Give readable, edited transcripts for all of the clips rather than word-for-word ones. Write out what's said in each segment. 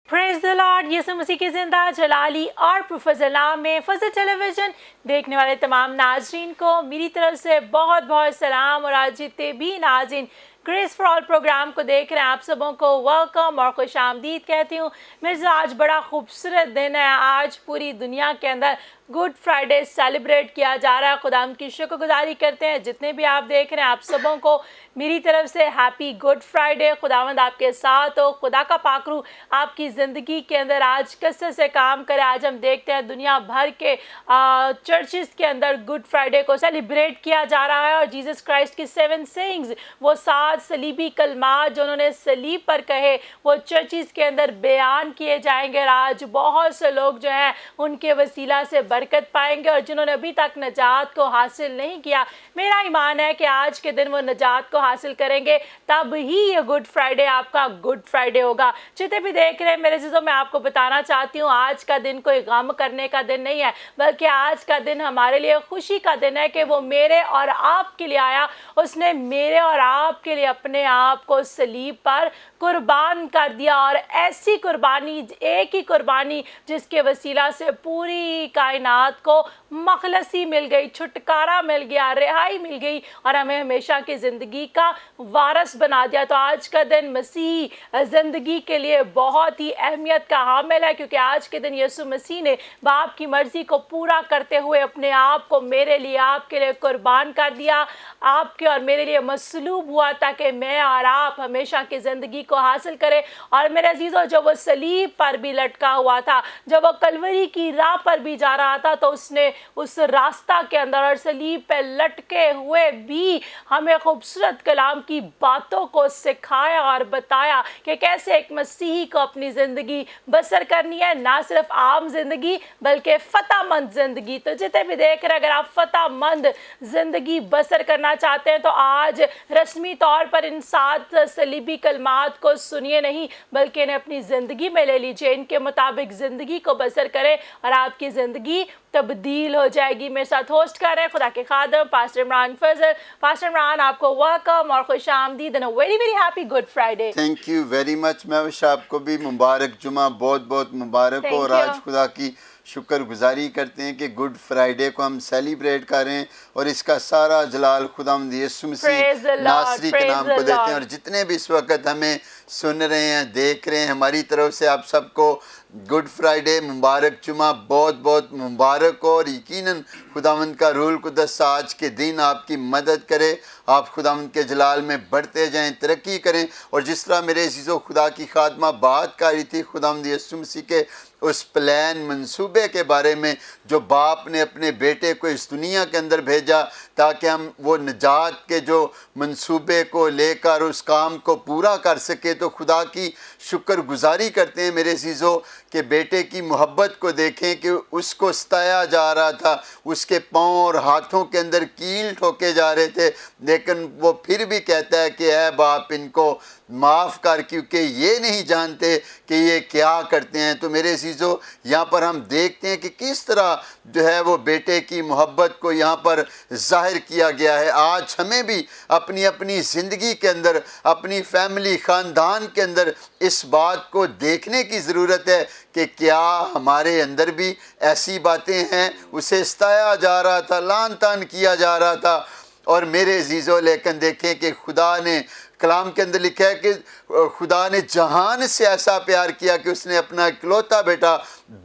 Praise the lord. यीशु मसीह की जिंदा जलाली और प्रोफेसर नाम में फजल टेलीविजन देखने वाले तमाम नाजरीन को मेरी तरफ से बहुत बहुत सलाम। और आज जितने भी नाजरीन ग्रेस फॉर ऑल प्रोग्राम को देख रहे हैं, आप सबों को वेलकम और खुश आमदीद कहती हूँ। मेरे आज बड़ा खूबसूरत दिन है। आज पूरी दुनिया के अंदर गुड फ्राइडे सेलिब्रेट किया जा रहा है। खुदा की शुक्रगुजारी करते हैं। जितने भी आप देख रहे हैं, आप सबों को मेरी तरफ से हैप्पी गुड फ्राइडे। खुदावंद आपके साथ हो। खुदा का पाकरू आपकी ज़िंदगी के अंदर आज कसरत से काम करे। आज हम देखते हैं दुनिया भर के चर्चेस के अंदर गुड फ्राइडे को सेलिब्रेट किया जा रहा है। और जीसस क्राइस्ट की 7 सेइंग्स, वो 7 सलीबी कलमात जो उन्होंने सलीब पर कहे, वो चर्चेस के अंदर बयान किए जाएंगे। आज बहुत से लोग जो हैं उनके वसीला से बरकत पाएंगे। और जिन्होंने अभी तक नजात को हासिल नहीं किया, मेरा ईमान है कि आज के दिन वो नजात को हासिल करेंगे, तब ही ये गुड फ्राइडे आपका गुड फ्राइडे होगा। जितने भी देख रहे हैं मेरे चीज़ों, मैं आपको बताना चाहती हूँ, आज का दिन कोई गम करने का दिन नहीं है, बल्कि आज का दिन हमारे लिए खुशी का दिन है कि वो मेरे और आपके लिए आया। उसने मेरे और आपके लिए अपने आप को सलीब पर कुर्बान कर दिया। और ऐसी कुर्बानी, एक ही कुर्बानी जिसके वसीला से पूरी कायनात को मखलसी मिल गई, छुटकारा मिल गया, रिहाई मिल गई और हमें हमेशा की ज़िंदगी का वारस बना दिया। तो आज का दिन मसीह ज़िंदगी के लिए बहुत ही अहमियत का हामिल है, क्योंकि आज के दिन यीशु मसीह ने बाप की मर्ज़ी को पूरा करते हुए अपने आप को मेरे लिए, आपके लिए कुर्बान कर दिया। आपके और मेरे लिए मसलूब हुआ ताकि मैं और आप हमेशा की ज़िंदगी को हासिल करें। और मेरे अजीज़ों, जब वो सलीब पर भी लटका हुआ था, जब वो कलवरी की राह पर भी जा रहा था, तो उसने उस रास्ता के अंदर और सलीब पे लटके हुए भी हमें खूबसूरत कलाम की बातों को सिखाया और बताया कि कैसे एक मसीही को अपनी ज़िंदगी बसर करनी है। ना सिर्फ आम ज़िंदगी बल्कि फ़तहमंद ज़िंदगी। तो जितने भी देख रहे हैं, अगर आप फ़तहमंद ज़िंदगी बसर करना चाहते हैं, तो आज रस्मी तौर पर इन 7 सलीबी कलमात को सुनिए नहीं, बल्कि इन्हें अपनी ज़िंदगी में ले लीजिए। इनके मुताबिक ज़िंदगी को बसर करें और आपकी ज़िंदगी तब्दील हो जाएगी। मेरे साथ होस्ट कर रहे हैं खुदा के खादम पास्टर इमरान फजल। पास्टर इमरान, आपको वेलकम और खुश आमदीद and very very happy good Friday. Thank you very much. मैं आपको भी मुबारक जुमा, बहुत बहुत मुबारक हो। और आज खुदा की शुक्रगुजारी करते हैं कि गुड फ्राइडे को हम सेलिब्रेट कर रहे हैं और इसका सारा जलाल खुदावंद यीशु मसीह नासरी के नाम को देते हैं। और जितने भी इस वक्त हमें सुन रहे हैं, देख रहे हैं, हमारी तरफ से आप सबको गुड फ्राइडे मुबारक जुमा, बहुत बहुत मुबारक हो। और यकीनन खुदावंद का रूह कुद्दस आज के दिन आपकी मदद करे, आप खुदावंद के जलाल में बढ़ते जाएं, तरक्की करें। और जिस तरह मेरे अज़ीज़ों खुदा की खादमा बात कर रही थी खुदावंद यीशु मसीह के उस प्लान मंसूबे के बारे में, जो बाप ने अपने बेटे को इस दुनिया के अंदर भेजा ताकि हम वो निजात के जो मंसूबे को लेकर उस काम को पूरा कर सके। तो खुदा की शुक्रगुजारी करते हैं मेरे अज़ीज़ों कि बेटे की मोहब्बत को देखें कि उसको सताया जा रहा था, उसके पाँव और हाथों के अंदर कील ठोके जा रहे थे, लेकिन वो फिर भी कहता है कि ऐ बाप इनको माफ़ कर, क्योंकि ये नहीं जानते कि ये क्या करते हैं। तो मेरे अज़ीज़ों, यहाँ पर हम देखते हैं कि किस तरह जो है वो बेटे की मोहब्बत को यहाँ पर ज़ाहिर किया गया है। आज हमें भी अपनी अपनी ज़िंदगी के अंदर, अपनी फैमिली, ख़ानदान के अंदर इस बात को देखने की ज़रूरत है कि क्या हमारे अंदर भी ऐसी बातें हैं। उसे सताया जा रहा था, लान तान किया जा रहा था। और मेरे अज़ीज़ों, लेकिन देखें कि खुदा ने कलाम के अंदर लिखा है कि खुदा ने जहान से ऐसा प्यार किया कि उसने अपना इकलौता बेटा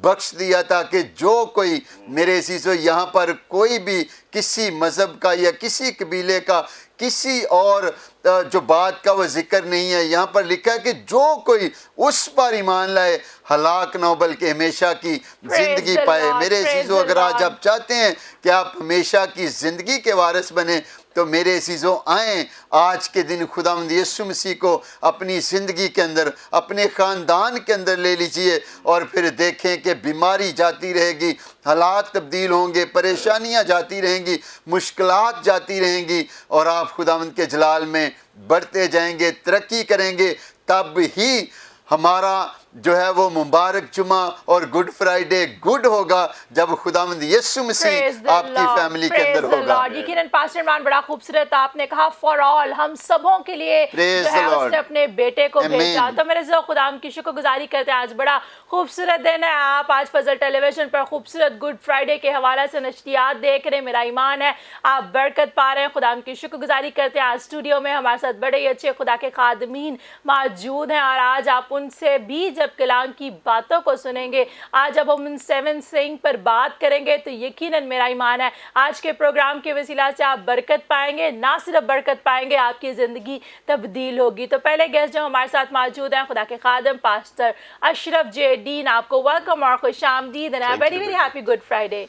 बख्श दिया था कि जो कोई, मेरे अज़ीज़ों, यहाँ पर कोई भी किसी मज़हब का या किसी कबीले का, किसी और जो बात का वो जिक्र नहीं है। यहाँ पर लिखा है कि जो कोई उस पर ईमान लाए हलाक ना हो बल्कि हमेशा की ज़िंदगी पाए। मेरे अज़ीज़ों, अगर आज आप चाहते हैं कि आप हमेशा की ज़िंदगी के वारिस बने, तो मेरे अज़ीज़ों आएँ आज के दिन खुदावंद यीशु मसीह को अपनी ज़िंदगी के अंदर, अपने ख़ानदान के अंदर ले लीजिए। और फिर देखें कि बीमारी जाती रहेगी, हालात तब्दील होंगे, परेशानियां जाती रहेंगी, मुश्किलात जाती रहेंगी, और आप खुदावंद के जलाल में बढ़ते जाएंगे, तरक्की करेंगे। तब ही हमारा जो है वो मुबारक जुमा और गुड फ्राइडे गुड होगा जब खुदावंद यीशु मसीह आपकी फैमिली के अंदर होगा। यकीनन पास्टर इमरान बड़ा खूबसूरत आपने कहा फॉर ऑल, हम सबों के लिए जो है उसने अपने बेटे को भेजा। तो मेरे जो खुदा की शुक्रगुजारी करते हैं, आज बड़ा खूबसूरत दिन है। आप आज फजल टेलीविजन पर खूबसूरत गुड फ्राइडे के हवाले से नशरियात देख रहे हैं। मेरा ईमान है आप बरकत पा रहे हैं। खुदा की शुक्रगुजारी करते हैं। आज स्टूडियो में हमारे साथ बड़े ही अच्छे खुदा के खादमीन मौजूद हैं और आज आप उनसे भी जब कलाम की बातों को सुनेंगे, आज जब हम उन 7 सेइंग पर बात करेंगे तो यकीनन मेरा ईमान है आज के प्रोग्राम के वसीला से आप बरकत पाएंगे। ना सिर्फ बरकत पाएंगे, आपकी ज़िंदगी तब्दील होगी। तो पहले गेस्ट जो हमारे साथ मौजूद हैं, खुदा के खादम पास्टर अशरफ जे डीन, आपको वेलकम और खुशामदीद and very very happy good Friday.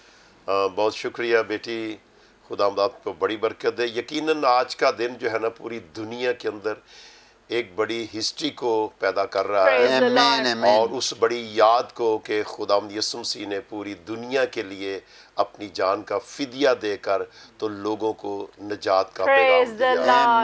बहुत शुक्रिया बेटी, खुदा आपको बड़ी बरकत दे। यकीनन आज का दिन जो है ना पूरी दुनिया के अंदर एक बड़ी हिस्ट्री को पैदा कर रहा है और उस बड़ी याद को कि खुदावंद यीशु मसीह ने पूरी दुनिया के लिए अपनी जान का फिदिया देकर तो लोगों को निजात का पैगाम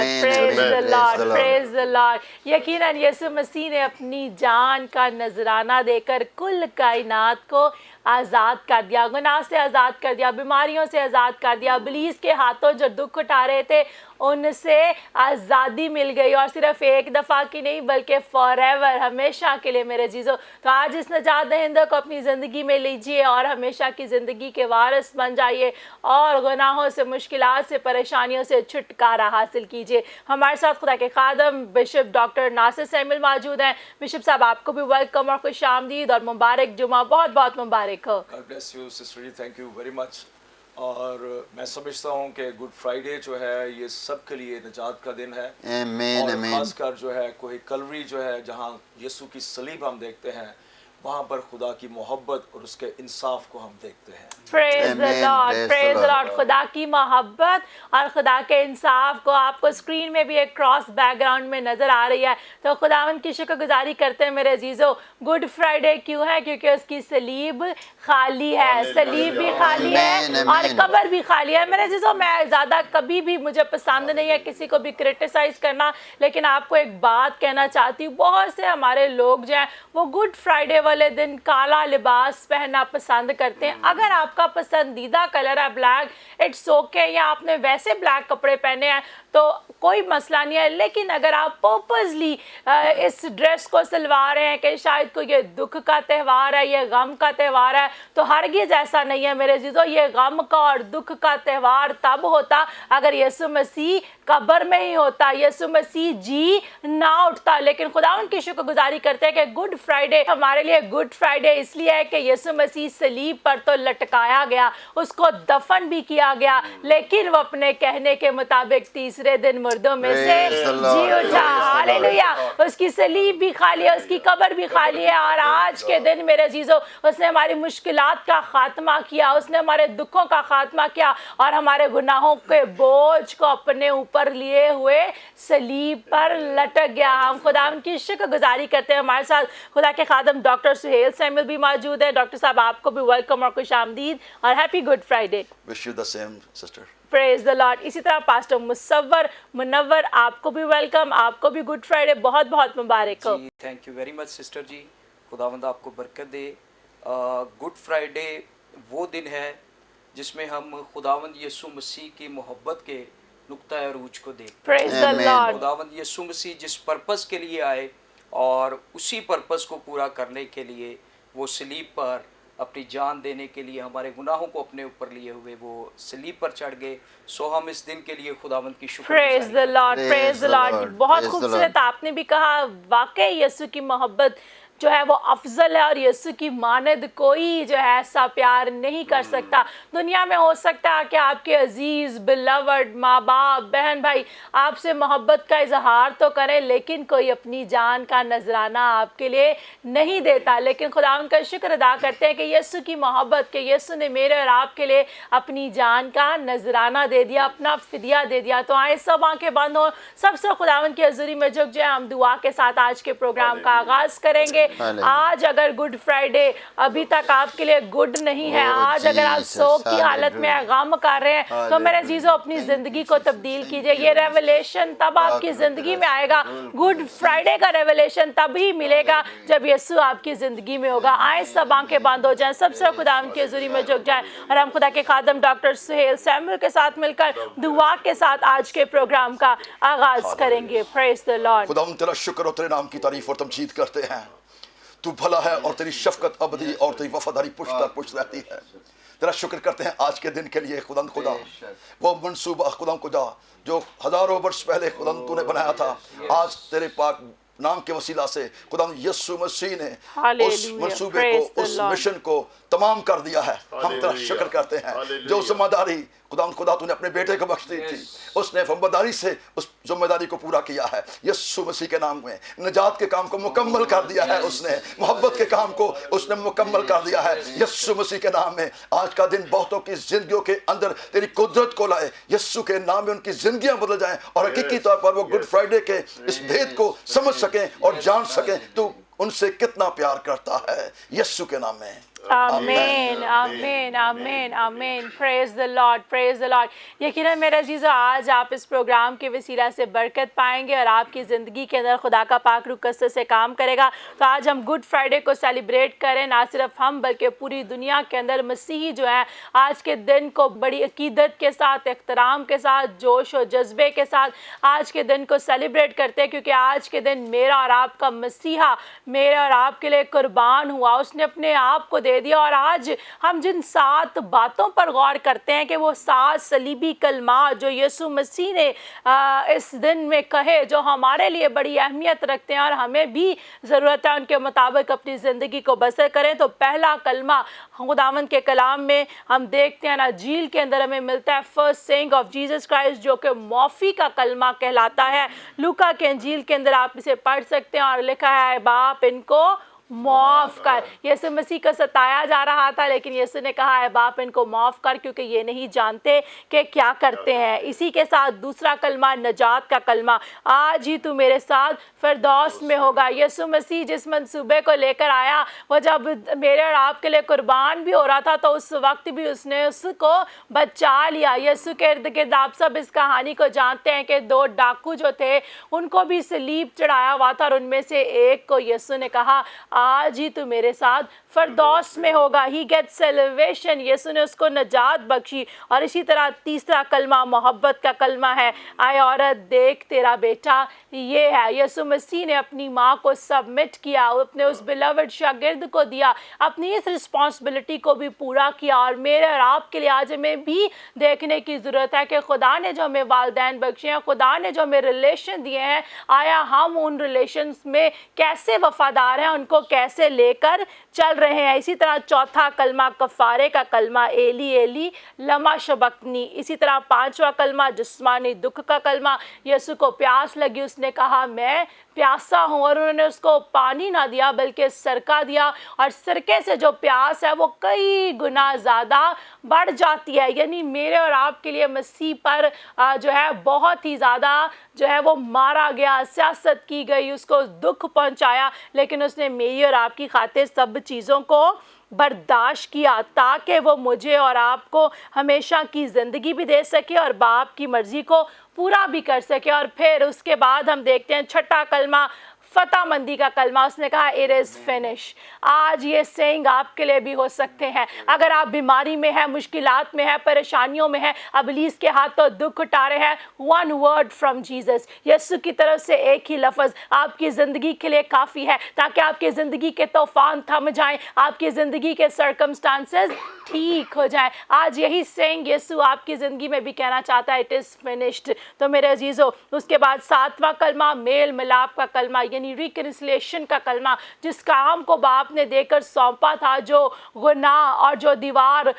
दिया। यकीनन यीशु मसीह ने अपनी जान का नजराना देकर कुल कायनात को आज़ाद कर दिया, गुनाह से आज़ाद कर दिया, बीमारियों से आज़ाद कर दिया। इब्लीस के हाथों जो दुख उठा रहे थे उनसे आज़ादी मिल गई और सिर्फ एक दफ़ा की नहीं बल्कि फॉरएवर, हमेशा के लिए मेरे जीजो। तो आज इस नजात दहिंदा को अपनी ज़िंदगी में लीजिए और हमेशा की ज़िंदगी के वारिस बन जाइए और गुनाहों से, मुश्किलात से, परेशानियों से छुटकारा हासिल कीजिए। हमारे साथ खुदा के खादम बिशप डॉक्टर नासिर सैमुअल मौजूद हैं। बिशप साहब, आपको भी वेलकम और खुशामदीद और मुबारक जुमा, बहुत बहुत मुबारक हो। God bless you, sister ji, thank you very much। और मैं समझता हूँ कि गुड फ्राइडे जो है ये सब के लिए निजात का दिन है। और खासकर जो है कोई कलवरी जो है जहाँ यीशु की सलीब हम देखते हैं, वहाँ पर खुदा की मोहब्बत और उसके इंसाफ को हम देखते हैं। Praise the Lord, praise the Lord। खुदा की मोहब्बत और खुदा के इंसाफ को आपको स्क्रीन में भी एक क्रॉस बैकग्राउंड में नजर आ रही है। तो खुदावंद की शुक्रगुजारी करते हैं मेरे अजीजों। गुड फ्राइडे क्यों है? क्योंकि उसकी सलीब खाली है, सलीब भी खाली है और कब्र भी खाली है। मेरे अजीजों, मैं ज़्यादा कभी भी, मुझे पसंद नहीं है किसी को भी क्रिटिसाइज करना, लेकिन आपको एक बात कहना चाहती हूँ। बहुत से हमारे लोग जो हैं वो गुड फ्राइडे वाले दिन काला लिबास पहनना पसंद करते हैं। अगर आपका पसंदीदा कलर है ब्लैक, इट्स ओके, या आपने वैसे ब्लैक कपड़े पहने हैं तो कोई मसला नहीं है। लेकिन अगर आप पर्पसली इस ड्रेस को सिलवा रहे हैं कि शायद कोई ये दुख का त्यौहार है, ये गम का त्यौहार है, तो हरगिज़ ऐसा नहीं है मेरे जीजो। ये गम का और दुख का त्यौहार तब होता अगर यीशु मसीह कब्र में ही होता, यीशु मसीह जी ना उठता। लेकिन खुदा उनकी शुक्रगुजारी करते हैं कि गुड फ्राइडे हमारे लिए गुड फ्राइडे इसलिए है कि यीशु मसीह सलीब पर तो लटकाया गया, उसको दफन भी किया गया, लेकिन वो अपने कहने के मुताबिक तीसरे दिन मुर्दों में से जी उठा। हालेलुया। उसकी सलीब भी खाली है, उसकी कब्र भी खाली है और आज के दिन मेरे अजीजों उसने हमारी मुश्किलात का खात्मा किया, उसने हमारे दुखों का खात्मा किया और हमारे गुनाहों के बोझ को अपने ऊपर लिए हुए सलीब पर लटक गया। हम खुदा की शुक्रगुजारी करते हैं। हमारे साथ खुदा के खादम डॉक्टर सुहेल सैमुअल भी मौजूद है। डॉक्टर साहब, आपको भी वेलकम और खुशामदीद और happy good Friday. Wish you the same sister. Praise the Lord. इसी तरह पास्टर मुनव्वर, आपको भी वेलकम, आपको भी गुड फ्राइडे बहुत बहुत मुबारक हो। Thank you very much sister ji, खुदावंद आपको बरकत दे। गुड फ्राइडे वो दिन है जिसमें हम खुदावंद यीशु मसीह की मोहब्बत के नुक्ता अरूज को देखते हैं। Praise the Lord. खुदावंद यीशु मसीह जिस पर्पस के लिए आए और उसी पर्पस को पूरा करने के लिए वो सलीब पर अपनी जान देने के लिए, हमारे गुनाहों को अपने ऊपर लिए हुए वो सलीब पर चढ़ गए। सो हम इस दिन के लिए खुदावंद की शुक्र। Praise the Lord, praise the Lord. बहुत खूबसूरत आपने भी कहा, वाकई यीशु की मोहब्बत जो है वो अफजल है और यीशु की मानद कोई जो है ऐसा प्यार नहीं कर सकता। दुनिया में हो सकता है कि आपके अजीज़, बिलवर्ड, माँ बाप, बहन भाई आपसे मोहब्बत का इजहार तो करें, लेकिन कोई अपनी जान का नजराना आपके लिए नहीं देता। लेकिन खुदा उनका शुक्र अदा करते हैं कि यीशु की मोहब्बत के यीशु ने मेरे और आपके लिए अपनी जान का नजराना दे दिया, अपना फिदिया दे दिया। तो आए सब आंखें बंद हो, सबसे खुदावन की हजूरी में झुक जाए। हम दुआ के साथ आज के प्रोग्राम का आगाज़ करेंगे आज अगर गुड फ्राइडे अभी तक आपके लिए गुड नहीं है, आज अगर आप शोक की हालत में गम कर रहे हैं, तो मेरे अजीजों अपनी जिंदगी को तब्दील कीजिए। ये रेवलेशन तब आपकी जिंदगी में आएगा, गुड फ्राइडे का रेवलेशन तभी मिलेगा जब यीशु आपकी जिंदगी में होगा। आए सब आंखें बंद हो जाएं, सब सब खुदा के हुजूरी में झुक जाएं और हम खुदा के खादम डॉक्टर सुहेल सैमुअल के साथ मिलकर दुआ के साथ आज के प्रोग्राम का आगाज करेंगे। Praise the lord. खुदा हम तेरा शुक्र और तेरे नाम की तारीफ और तमजीद करते हैं। तू भला है और तेरी शफकत अबदी और तेरी वफादारी पुष्ट दर पुष्ट रहती है। तेरा शुक्र करते हैं आज के दिन के लिए खुदा वो मंसूबा खुदा जो हजारों वर्ष पहले खुदा तूने बनाया था, आज तेरे पाक नाम के वसीला से खुदा यीशु मसीह ने उस मंसूबे को, उस मिशन को तमाम कर दिया है। हम तेरा शुक्र करते हैं। जो जिम्मेदारी खुदा तूने अपने बेटे को बख्श दी थी, उसने वफादारी से उस जिम्मेदारी को पूरा किया है। यीशु मसीह के नाम में निजात के काम को मुकम्मल कर दिया है, उसने मोहब्बत के काम को उसने मुकम्मल कर दिया है। यीशु मसीह के नाम में आज का दिन बहुतों की जिंदगियों के अंदर तेरी कुदरत को लाए। यीशु के नाम में उनकी जिंदगियां बदल जाएं और हकीकी तौर पर वो गुड फ्राइडे के इस भेद को समझ सकें और जान सकें तू उनसे कितना प्यार करता है। यीशु के नाम में आमीन आमीन आमीन आमीन। Praise the Lord, praise the Lord. यकीनन मेरे अजीज़ों आज आप इस प्रोग्राम के वसीला से बरकत पाएंगे और आपकी ज़िंदगी के अंदर खुदा का पाक रूह कसरत से काम करेगा। तो आज हम गुड फ्राइडे को सेलिब्रेट करें, ना सिर्फ हम बल्कि पूरी दुनिया के अंदर मसीही जो है आज के दिन को बड़ी अकीदत के साथ, एहतराम के साथ, जोश और जज्बे के साथ आज के दिन को सेलिब्रेट करते हैं, क्योंकि आज के दिन मेरा और आपका मसीहा मेरे और आपके लिए कुर्बान हुआ, उसने अपने आप को दे दिया। और आज हम जिन 7 बातों पर गौर करते हैं कि वो 7 सलीबी कलमात जो यीशु मसीह ने इस दिन में कहे, जो हमारे लिए बड़ी अहमियत रखते हैं और हमें भी ज़रूरत है उनके मुताबिक अपनी ज़िंदगी को बसर करें। तो पहला कलमा खुदावंद के कलाम में हम देखते हैं, इंजील के अंदर हमें मिलता है, first saying of Jesus Christ, जो कि मौफ़ी का कलमा कहलाता है। लूका के इंजील के अंदर आप इसे पढ़ सकते हैं और लिखा है, बाप इनको माफ़ कर। यीशु मसीह को सताया जा रहा था, लेकिन यीशु ने कहा है बाप इनको माफ़ कर, क्योंकि ये नहीं जानते कि क्या करते हैं। इसी के साथ दूसरा कलमा नजात का कलमा, आज ही तू मेरे साथ फिरदौस में होगा। यीशु मसीह जिस मंसूबे को लेकर आया, वो जब मेरे और आपके लिए कुर्बान भी हो रहा था, तो उस वक्त भी उसने उसको बचा लिया। यीशु के इर्द गिर्द आप सब इस कहानी को जानते हैं कि 2 डाकू जो थे उनको भी सलीब चढ़ाया हुआ था और उनमें से एक को यीशु ने कहा आज ही तू मेरे साथ फिरदौस में होगा। ही गेट सेलिब्रेशन, यीशु ने उसको नजात बख्शी। और इसी तरह तीसरा कलमा मोहब्बत का कलमा है, आए औरत देख तेरा बेटा ये है। यीशु मसीह ने अपनी माँ को सबमिट किया, अपने उस बिलवड शागिर्द को दिया, अपनी इस रिस्पॉन्सिबिलिटी को भी पूरा किया। और मेरे और आपके लिए आज हमें भी देखने की ज़रूरत है कि खुदा ने जो हमें वालिदैन बख्शे हैं, खुदा ने जो हमें रिलेशन दिए हैं, आया हम उन रिलेशंस में कैसे वफादार हैं, उनको कैसे लेकर चल रहे हैं। इसी तरह चौथा कलमा कफ़ारे का कलमा, एली एली लमा शबक्तनी। इसी तरह 5वां कलमा जिस्मानी दुख का कलमा, यीशु को प्यास लगी, उसने कहा मैं प्यासा हूँ, और उन्होंने उसको पानी ना दिया बल्कि सरका दिया। और सरके से जो प्यास है वो कई गुना ज़्यादा बढ़ जाती है। यानी मेरे और आपके लिए मसीह पर जो है बहुत ही ज़्यादा जो है वो मारा गया, सियासत की गई, उसको दुख पहुँचाया, लेकिन उसने मेरी और आपकी खातिर सब चीज़ों को बर्दाश्त किया, ताकि वो मुझे और आपको हमेशा की ज़िंदगी भी दे सके और बाप की मर्ज़ी को पूरा भी कर सके। और फिर उसके बाद हम देखते हैं छठा कलमा फतहमंदी का कलमा, उसने कहा इट इज़ फिनिश। आज ये सेइंग आपके लिए भी हो सकते हैं। अगर आप बीमारी में हैं, मुश्किलात में हैं, परेशानियों में हैं, इब्लीस के हाथों दुख उठा रहे हैं, 1 वर्ड फ्रॉम जीसस, यीशु की तरफ से एक ही लफ्ज़ आपकी ज़िंदगी के लिए काफ़ी है, ताकि आपकी ज़िंदगी के तूफान थम जाएं, आपकी ज़िंदगी के सर्कमस्टांसेस ठीक हो जाएं। आज यही सेइंग यीशु आपकी ज़िंदगी में भी कहना चाहता है, इट इज़ फिनिश्ड। तो मेरे अजीज़ों, उसके बाद 7वां कलमा मेल मिलाप का कलमा, यानी रिकन्सिलिएशन का कलमा, जिस काम को बाप ने देकर सौंपा था, जो गुनाह और जो दीवार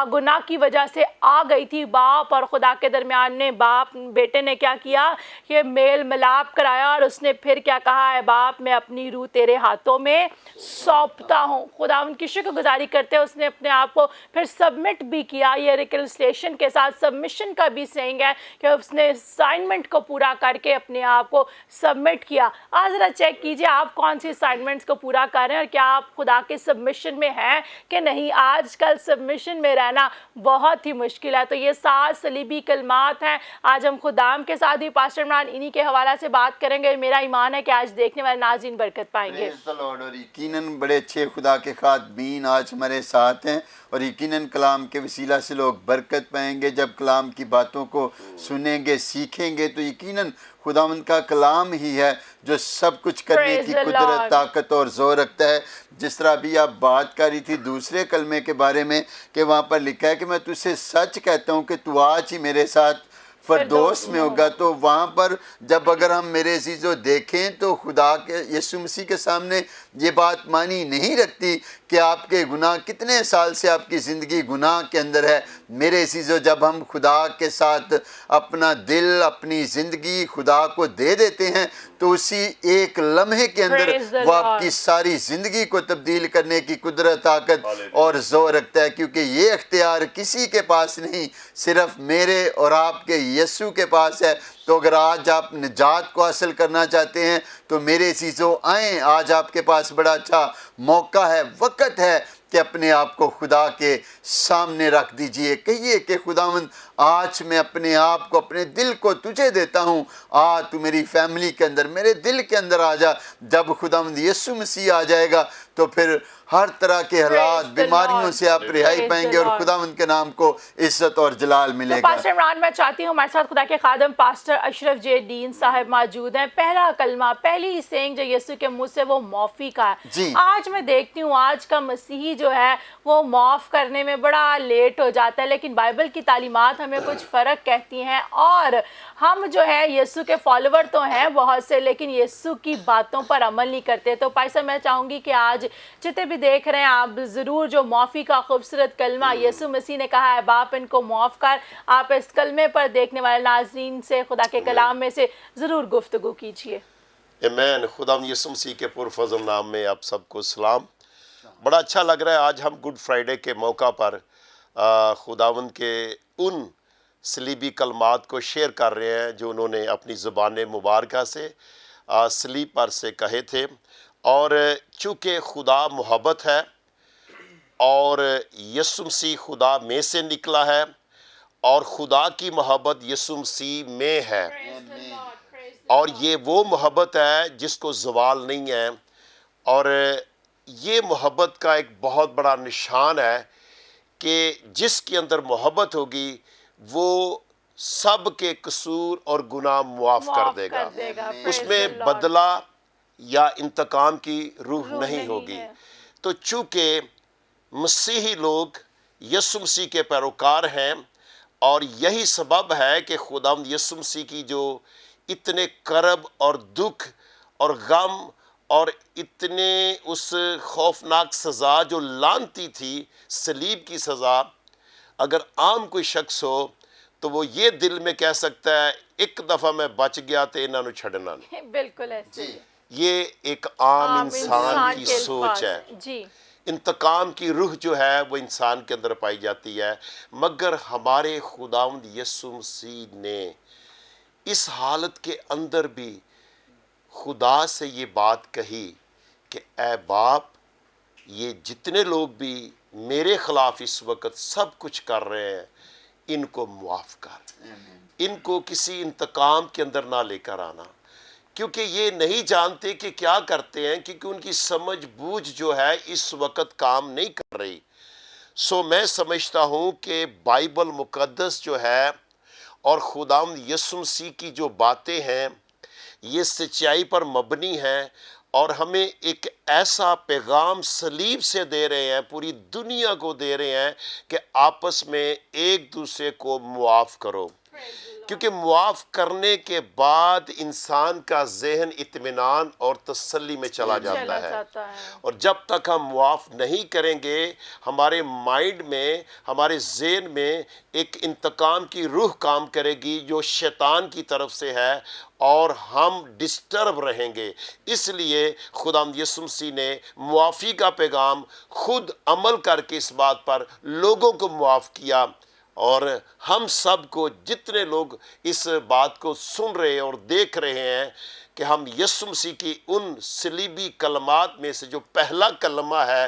गुनाह की वजह से आ गई थी बाप और खुदा के दरमियान ने, बाप बेटे ने क्या किया, ये मेल मिलाप कराया। और उसने फिर क्या कहा है, बाप मैं अपनी रूह तेरे हाथों में सौंपता हूँ। खुदा उनकी शुक्रगुजारी करते हैं, उसने अपने आप को फिर सबमिट भी किया। ये रिकन्सिलिएशन के साथ सबमिशन का भी सेइंग है कि उसने असाइनमेंट को पूरा करके अपने आप को सबमिट किया। आज ذرا چیک کیجیے آپ کون سی اسائنمنٹس کو پورا کر رہے ہیں اور کیا آپ خدا کے سبمشن میں ہیں کہ نہیں. آج کل سبمشن میں رہنا بہت ہی مشکل ہے. تو یہ 7 صلیبی کلمات ہیں. آج ہم خدام کے ساتھ بھی پاسٹر عمران انہی کے حوالہ سے بات کریں گے. میرا ایمان ہے کہ آج دیکھنے والے ناظرین برکت پائیں گے. اور یقیناً بڑے اچھے خدا کے خادمین آج ہمارے ساتھ ہیں اور یقیناً کلام کے وسیلہ سے لوگ برکت پائیں گے. جب کلام کی باتوں کو سنیں گے سیکھیں گے تو یقیناً خداوند کا کلام ہی ہے جو سب کچھ کرنے کی قدرت طاقت اور زور رکھتا ہے. جس طرح بھی آپ بات کر رہی تھی دوسرے کلمے کے بارے میں کہ وہاں پر لکھا ہے کہ میں تجھ سے سچ کہتا ہوں کہ تو آج ہی میرے ساتھ فردوس میں ہوگا. تو وہاں پر جب اگر ہم میرے عزیزو دیکھیں تو خدا کے یسوع مسیح کے سامنے یہ بات معنی نہیں رکھتی کہ آپ کے گناہ کتنے سال سے آپ کی زندگی گناہ کے اندر ہے. میرے عزیزو جب ہم خدا کے ساتھ اپنا دل اپنی زندگی خدا کو دے دیتے ہیں تو اسی ایک لمحے کے اندر وہ آپ کی ساری زندگی کو تبدیل کرنے کی قدرت طاقت اور زور رکھتا ہے. کیونکہ یہ اختیار کسی کے پاس نہیں صرف میرے اور آپ کے یسوع کے پاس ہے. تو اگر آج آپ نجات کو حاصل کرنا چاہتے ہیں تو میرے عزیزو آئیں. آج آپ کے پاس بڑا اچھا موقع ہے وقت ہے کہ اپنے آپ کو خدا کے سامنے رکھ دیجئے. کہیے کہ خداوند آج میں اپنے آپ کو اپنے دل کو تجھے دیتا ہوں. تو میری فیملی کے اندر میرے دل کے اندر آ جا. جب خداوند یسوع مسیح آ جائے گا تو پھر ہر طرح کے حالات بیماریوں سے آپ رہائی پائیں گے اور خداوند کے نام کو عزت اور جلال ملے گا. پاسٹر عمران میں چاہتی ہوں ہمارے ساتھ خدا کے خادم پاسٹر اشرف جے ڈین صاحب موجود ہیں. پہلا کلمہ پہلی سینگ جو یسوع کے منہ سے وہ معافی کا ہے. آج میں دیکھتی ہوں آج کا مسیحی جو ہے وہ معاف کرنے میں بڑا لیٹ ہو جاتا ہے لیکن بائبل کی تعلیمات ہمیں کچھ فرق کہتی ہیں اور ہم جو ہے یسوع کے فالوور تو ہیں بہت سے لیکن یسوع کی باتوں پر عمل نہیں کرتے. تو پائسا میں چاہوں گی کہ آج جتنے بھی دیکھ رہے ہیں آپ ضرور جو معافی کا خوبصورت کلمہ یسوع مسیح نے کہا ہے باپ ان کو معاف کر, آپ اس کلمے پر دیکھنے والے ناظرین سے خدا کے کلام میں سے ضرور گفتگو کیجیے. آمین. خدا یسوع مسیح کے پرفضل نام میں آپ سب کو سلام. بڑا اچھا لگ رہا ہے آج ہم گڈ فرائیڈے کے موقع پر خداوند کے ان صلیبی کلمات کو شیئر کر رہے ہیں جو انہوں نے اپنی زبان مبارکہ سے صلیب پر سے کہے تھے. اور چونکہ خدا محبت ہے اور یسوع مسیح خدا میں سے نکلا ہے اور خدا کی محبت یسوع مسیح میں ہے اور یہ وہ محبت ہے جس کو زوال نہیں ہے. اور یہ محبت کا ایک بہت بڑا نشان ہے کہ جس کے اندر محبت ہوگی وہ سب کے قصور اور گناہ معاف کر دے گا. اس میں بدلہ یا انتقام کی روح نہیں ہوگی. تو چونکہ مسیحی لوگ یسوع مسیح کے پیروکار ہیں اور یہی سبب ہے کہ خداوند یسوع مسیح کی جو اتنے کرب اور دکھ اور غم اور اتنے اس خوفناک سزا جو لعنتی تھی صلیب کی سزا, اگر عام کوئی شخص ہو تو وہ یہ دل میں کہہ سکتا ہے ایک دفعہ میں بچ گیا تو انہوں نے چھڑنا نہیں. بالکل ایسے یہ ایک عام انسان کی سوچ ہے. انتقام کی روح جو ہے وہ انسان کے اندر پائی جاتی ہے. مگر ہمارے خداوند یسوع مسیح نے اس حالت کے اندر بھی خدا سے یہ بات کہی کہ اے باپ یہ جتنے لوگ بھی میرے خلاف اس وقت سب کچھ کر رہے ہیں ان کو معاف کر, ان کو کسی انتقام کے اندر نہ لے کر آنا کیونکہ یہ نہیں جانتے کہ کیا کرتے ہیں کیونکہ ان کی سمجھ بوجھ جو ہے اس وقت کام نہیں کر رہی. سو میں سمجھتا ہوں کہ بائبل مقدس جو ہے اور خداوند یسوع مسیح کی جو باتیں ہیں یہ سچائی پر مبنی ہیں اور ہمیں ایک ایسا پیغام صلیب سے دے رہے ہیں, پوری دنیا کو دے رہے ہیں کہ آپس میں ایک دوسرے کو معاف کرو. کیونکہ معاف کرنے کے بعد انسان کا ذہن اطمینان اور تسلی میں چلا جاتا ہے. اور جب تک ہم معاف نہیں کریں گے ہمارے مائنڈ میں ہمارے ذہن میں ایک انتقام کی روح کام کرے گی جو شیطان کی طرف سے ہے اور ہم ڈسٹرب رہیں گے. اس لیے خداوند یسوع مسیح نے معافی کا پیغام خود عمل کر کے اس بات پر لوگوں کو معاف کیا اور ہم سب کو جتنے لوگ اس بات کو سن رہے اور دیکھ رہے ہیں کہ ہم یسوع مسیح کی ان صلیبی کلمات میں سے جو پہلا کلمہ ہے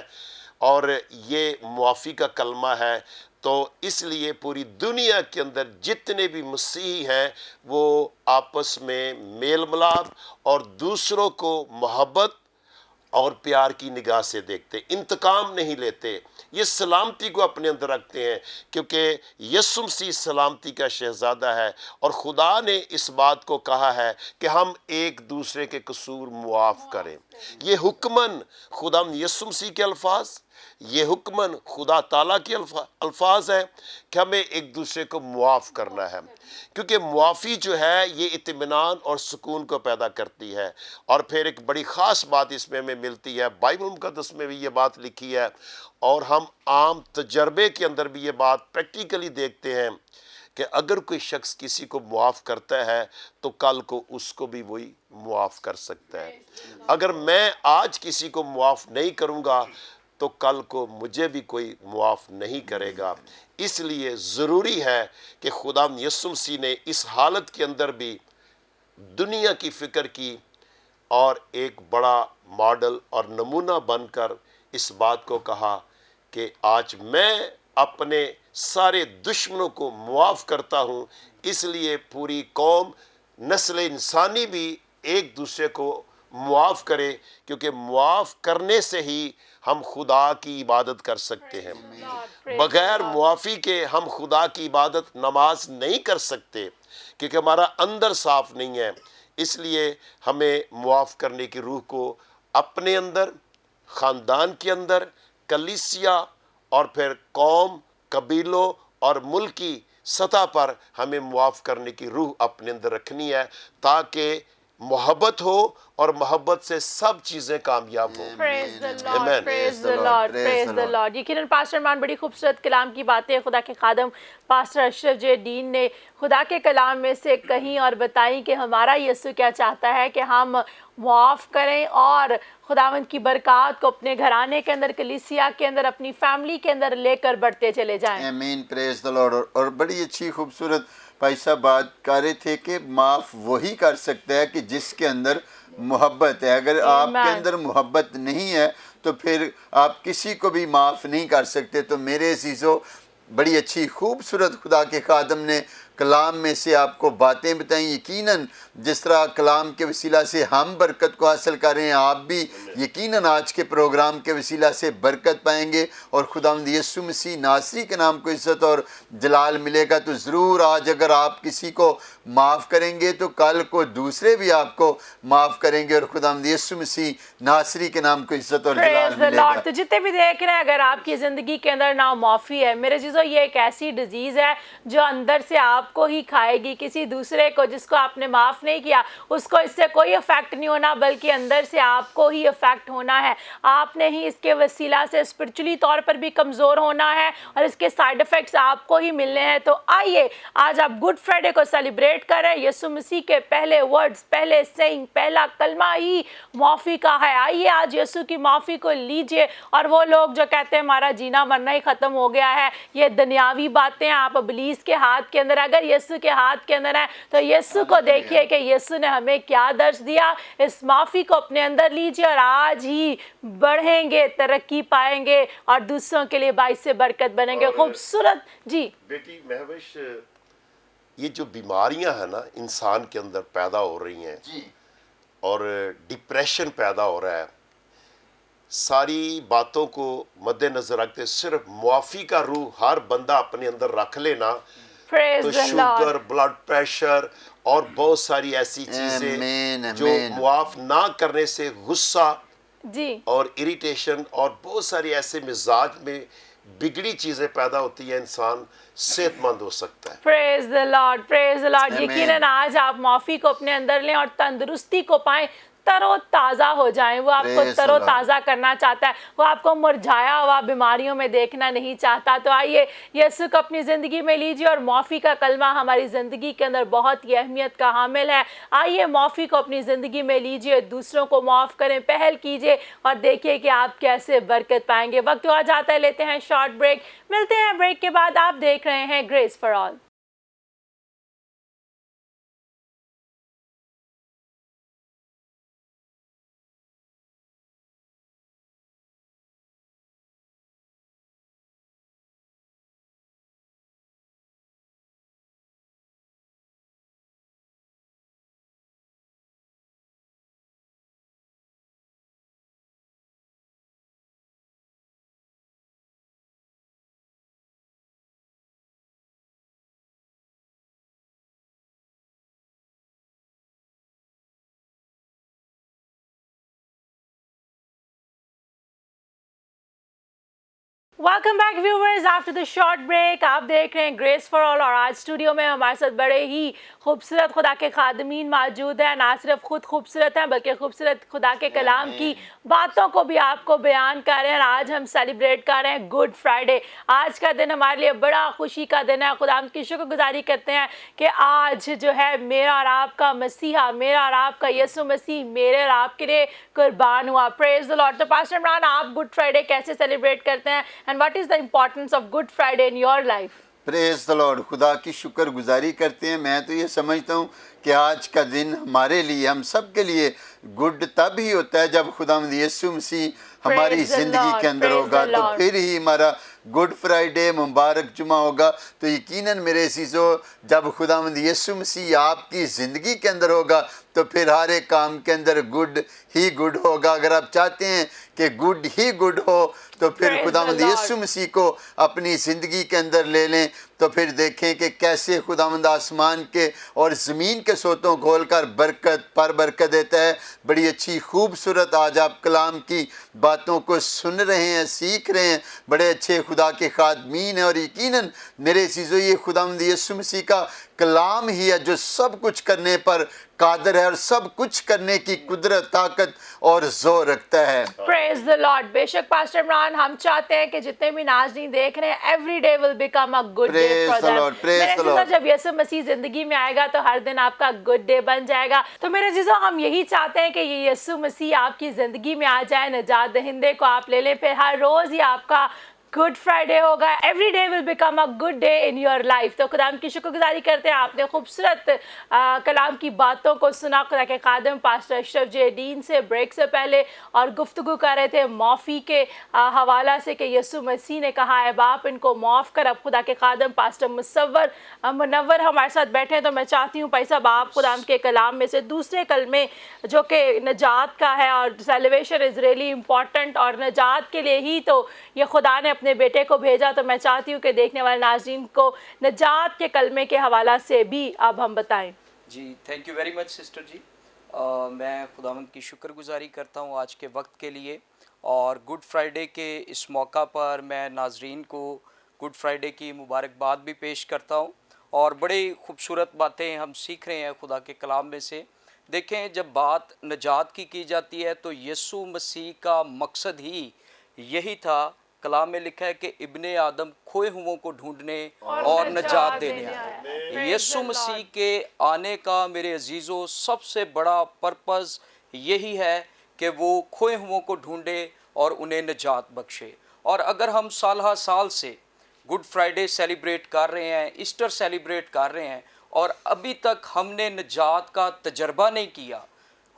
اور یہ معافی کا کلمہ ہے، تو اس لیے پوری دنیا کے اندر جتنے بھی مسیحی ہیں وہ آپس میں میل ملاپ اور دوسروں کو محبت اور پیار کی نگاہ سے دیکھتے، انتقام نہیں لیتے، یہ سلامتی کو اپنے اندر رکھتے ہیں، کیونکہ یسوع مسیح سلامتی کا شہزادہ ہے اور خدا نے اس بات کو کہا ہے کہ ہم ایک دوسرے کے قصور معاف کریں۔ یہ حکمن خدا یسوع مسیح کے الفاظ، یہ حکمن خدا تعالیٰ کے الفاظ ہے کہ ہمیں ایک دوسرے کو معاف کرنا ہے، کیونکہ معافی جو ہے یہ اطمینان اور سکون کو پیدا کرتی ہے۔ اور پھر ایک بڑی خاص بات اس میں ہمیں ملتی ہے، بائبل مقدس میں بھی یہ بات لکھی ہے اور ہم عام تجربے کے اندر بھی یہ بات پریکٹیکلی دیکھتے ہیں کہ اگر کوئی شخص کسی کو معاف کرتا ہے تو کل کو اس کو بھی وہی معاف کر سکتا ہے۔ اگر میں آج کسی کو معاف نہیں کروں گا تو کل کو مجھے بھی کوئی معاف نہیں کرے گا۔ اس لیے ضروری ہے کہ خدا یسوع مسیح نے اس حالت کے اندر بھی دنیا کی فکر کی اور ایک بڑا ماڈل اور نمونہ بن کر اس بات کو کہا کہ آج میں اپنے سارے دشمنوں کو معاف کرتا ہوں، اس لیے پوری قوم نسل انسانی بھی ایک دوسرے کو معاف کرے، کیونکہ معاف کرنے سے ہی ہم خدا کی عبادت کر سکتے ہیں۔ بغیر معافی کے ہم خدا کی عبادت نماز نہیں کر سکتے، کیونکہ ہمارا اندر صاف نہیں ہے۔ اس لیے ہمیں معاف کرنے کی روح کو اپنے اندر، خاندان کے اندر، کلیسیا اور پھر قوم، قبیلوں اور ملک کی سطح پر ہمیں معاف کرنے کی روح اپنے اندر رکھنی ہے، تاکہ محبت ہو اور محبت سے سب چیزیں کامیاب ہوں۔ Praise the Lord, Amen. praise the Lord, praise the Lord. یقیناً پاسٹر مان بڑی خوبصورت کلام کی باتیں خدا کے خادم پاسٹر اشرف جے ڈین نے خدا کے کلام میں سے کہیں اور بتائیں کہ ہمارا یسوع کیا چاہتا ہے کہ ہم معاف کریں اور خداوند کی برکات کو اپنے گھرانے کے اندر، کلیسیا کے اندر، اپنی فیملی کے اندر لے کر بڑھتے چلے جائیں۔ آمین، پریز دی لارڈ۔ اور بڑی اچھی خوبصورت بھائی صاحب بات کر رہے تھے کہ معاف وہی کر سکتا ہے کہ جس کے اندر محبت ہے۔ اگر آپ کے اندر محبت نہیں ہے تو پھر آپ کسی کو بھی معاف نہیں کر سکتے۔ تو میرے عزیزو، بڑی اچھی خوبصورت خدا کے خادم نے کلام میں سے آپ کو باتیں بتائیں۔ یقیناً جس طرح کلام کے وسیلہ سے ہم برکت کو حاصل کر رہے ہیں، آپ بھی یقیناً آج کے پروگرام کے وسیلہ سے برکت پائیں گے اور خداوند یسوع مسیح ناصری کے نام کو عزت اور جلال ملے گا۔ تو ضرور آج اگر آپ کسی کو معاف کریں گے تو کل کو دوسرے بھی آپ کو معاف کریں گے اور خداوند یسوع مسیح ناصری کے نام کو عزت اور جلال ملے گا۔ تو جتنے بھی دیکھ رہے ہیں، اگر آپ کی زندگی کے اندر نا معافی ہے، میرے عزیزو، یہ ایک ایسی ڈیزیز ہے جو اندر سے آپ کو ہی کھائے گی۔ کسی دوسرے کو جس کو آپ نے معاف نہیں کیا اس کو اس سے کوئی افیکٹ نہیں ہونا، بلکہ اندر سے آپ کو ہی افیکٹ ہونا ہے۔ آپ نے ہی اس کے وسیلہ سے اسپرچولی طور پر بھی کمزور ہونا ہے اور اس کے سائیڈ افیکٹس آپ کو ہی ملنے ہیں۔ تو آئیے آج آپ گڈ فرائیڈے کو سیلیبریٹ کریں۔ یسوع مسیح کے پہلے ورڈز، پہلے سینگ، پہلا کلمہ ہی معافی کا ہے۔ آئیے آج یسوع کی معافی کو لیجئے۔ اور وہ لوگ جو کہتے ہیں ہمارا جینا مرنا ہی ختم ہو گیا ہے، یہ دنیاوی باتیں، آپ ابلیس کے ہاتھ کے اندر، اگر یسوع کے ہاتھ کے اندر ہے تو یسوع کو دیکھیے کہ یسوع نے ہمیں کیا درس دیا۔ اس معافی کو اپنے اندر لیجئے اور آج ہی بڑھیں گے، ترقی پائیں گے اور دوسروں کے لیے باعث برکت بنیں گے۔ خوبصورت جی بیٹی مہوش، یہ جو بیماریاں ہیں نا انسان کے اندر پیدا ہو رہی ہیں اور ڈپریشن پیدا ہو رہا ہے، ساری باتوں کو مد نظر رکھتے صرف معافی کا روح ہر بندہ اپنے اندر رکھ لینا تو شوگر، بلڈ پریشر اور بہت ساری ایسی چیزیں جو معاف نہ کرنے سے غصہ اور اریٹیشن اور بہت ساری ایسے مزاج میں بگڑی چیزیں پیدا ہوتی ہیں، انسان صحت مند ہو سکتا ہے۔ پریز the lord, praise the lord. یقیناً آج آپ معافی کو اپنے اندر لیں اور تندرستی کو پائیں، तरोताज़ा हो जाएं, वो आपको Praise the तरोताज़ा करना चाहता है, वो आपको मुरझाया हुआ बीमारियों में देखना नहीं चाहता। तो आइए यीशु को अपनी ज़िंदगी में लीजिए, और माफ़ी का कलमा हमारी ज़िंदगी के अंदर बहुत ही अहमियत का हामिल है। आइए माफ़ी को अपनी ज़िंदगी में लीजिए, दूसरों को माफ़ करें, पहल कीजिए और देखिए कि आप कैसे बरकत पाएंगे। वक्त हुआ जाता है, लेते हैं शॉर्ट ब्रेक, मिलते हैं ब्रेक के बाद। आप देख रहे हैं Grace for All. Welcome back viewers after the short break. आप देख रहे हैं ग्रेस फॉर ऑल, और आज स्टूडियो में हमारे साथ बड़े ही खूबसूरत खुदा के खादमीन मौजूद हैं। ना सिर्फ खुद खूबसूरत हैं बल्कि खूबसूरत खुदा के कलाम की बातों को भी आपको बयान कर रहे हैं। आज हम सेलिब्रेट कर रहे हैं गुड फ्राइडे। आज का दिन हमारे लिए बड़ा खुशी का दिन है। खुदा की शुक्रगुजारी करते हैं कि आज जो है मेरा और आपका मसीहा, मेरा और आपका यीशु मसीह मेरे और आपके लिए कुर्बान हुआ। Praise the Lord. तो पास्टर इमरान, आप गुड फ्राइडे कैसे सेलिब्रेट करते हैं, and what is the importance of good Friday in your life? Praise the lord. खुदा की शुक्रगुजारी करते हैं। मैं तो ये समझता हूँ कि आज का दिन हमारे लिए, हम सब के लिए गुड तब ही होता है जब खुदावंद यीशु मसीह हमारी ज़िंदगी के अंदर होगा, तो फिर ही हमारा गुड फ्राइडे मुबारक जुमा होगा। तो यकीनन मेरे अज़ीज़ों, जब खुदावंद यीशु मसीह आपकी ज़िंदगी के अंदर होगा तो फिर हर एक काम के अंदर गुड ही गुड होगा। अगर आप चाहते हैं कि गुड ही गुड हो तो फिर खुदावंद यीशु मसीह को अपनी ज़िंदगी के अंदर ले लें, तो फिर देखें कि कैसे खुदावंद आसमान के और ज़मीन के सोतों खोल कर बरकत पर बरकत देता है। बड़ी अच्छी खूबसूरत आज आप कलाम की बातों को सुन रहे हैं, सीख रहे हैं। बड़े अच्छे खुदा के खादमीन हैं, और यकीनन मेरे चीज़ों ये खुदावंद यीशु मसीह का कलाम ही है जो सब कुछ करने पर कादर है और सब कुछ करने की कुदरत, ताकत और जोर रखता है। Praise the Lord. बेशक पास्टर इमरान, हम चाहते हैं कि जितने भी नाज़रीन देख रहे हैं, every day will become a good day for them. जब यीशु मसीह जिंदगी में आएगा तो हर दिन आपका गुड डे बन जाएगा। तो मेरे अजीजों, हम यही चाहते हैं कि ये यीशु मसीह आपकी जिंदगी में आ जाए, निजात दहिंदे को आप ले लें, फिर हर रोज ही आपका गुड फ्राइडे होगा। Every day will become a good day in your life. तो खुदा की शुक्रगुजारी करते हैं, आपने खूबसूरत कलाम की बातों को सुना। खुदा के खादम पास्टर अशरफ जे डीन से ब्रेक से पहले और गुफ्तगू कर रहे थे माफ़ी के हवाला से कि यीशु मसीह ने कहा है बाप इनको माफ़ कर। अब खुदा के खादम पास्टर मुनव्वर हमारे साथ बैठे हैं, तो मैं चाहती हूँ भाई साहब आप खुदा के कलाम में से दूसरे कलमे जो कि नजात का है, और सेलिब्रेशन इज़ रियली इम्पॉर्टेंट, और नजात के लिए ही तो ये खुदा ने अपने बेटे को भेजा। तो मैं चाहती हूँ कि देखने वाले नाज़रीन को नजात के कलमे के हवाला से भी अब हम बताएं। जी, thank you very much sister ji. मैं खुदावंद की शुक्रगुजारी करता हूँ आज के वक्त के लिए, और गुड फ्राइडे के इस मौका पर मैं नाज़रीन को गुड फ्राइडे की मुबारकबाद भी पेश करता हूँ। और बड़ी खूबसूरत बातें हम सीख रहे हैं खुदा के कलाम में से। देखें, जब बात नजात की जाती है तो यीशु मसीह का मकसद ही यही था। कलाम में लिखा है कि इब्ने आदम खोए हुओं को ढूंढने और नजात देने आए। यीशु मसीह के आने का मेरे अजीज़ों सबसे बड़ा पर्पस यही है कि वो खोए हुओं को ढूंढे और उन्हें नजात बख्शे। और अगर हम साल हर साल से गुड फ्राइडे सेलिब्रेट कर रहे हैं, ईस्टर सेलिब्रेट कर रहे हैं, और अभी तक हमने नजात का तजर्बा नहीं किया,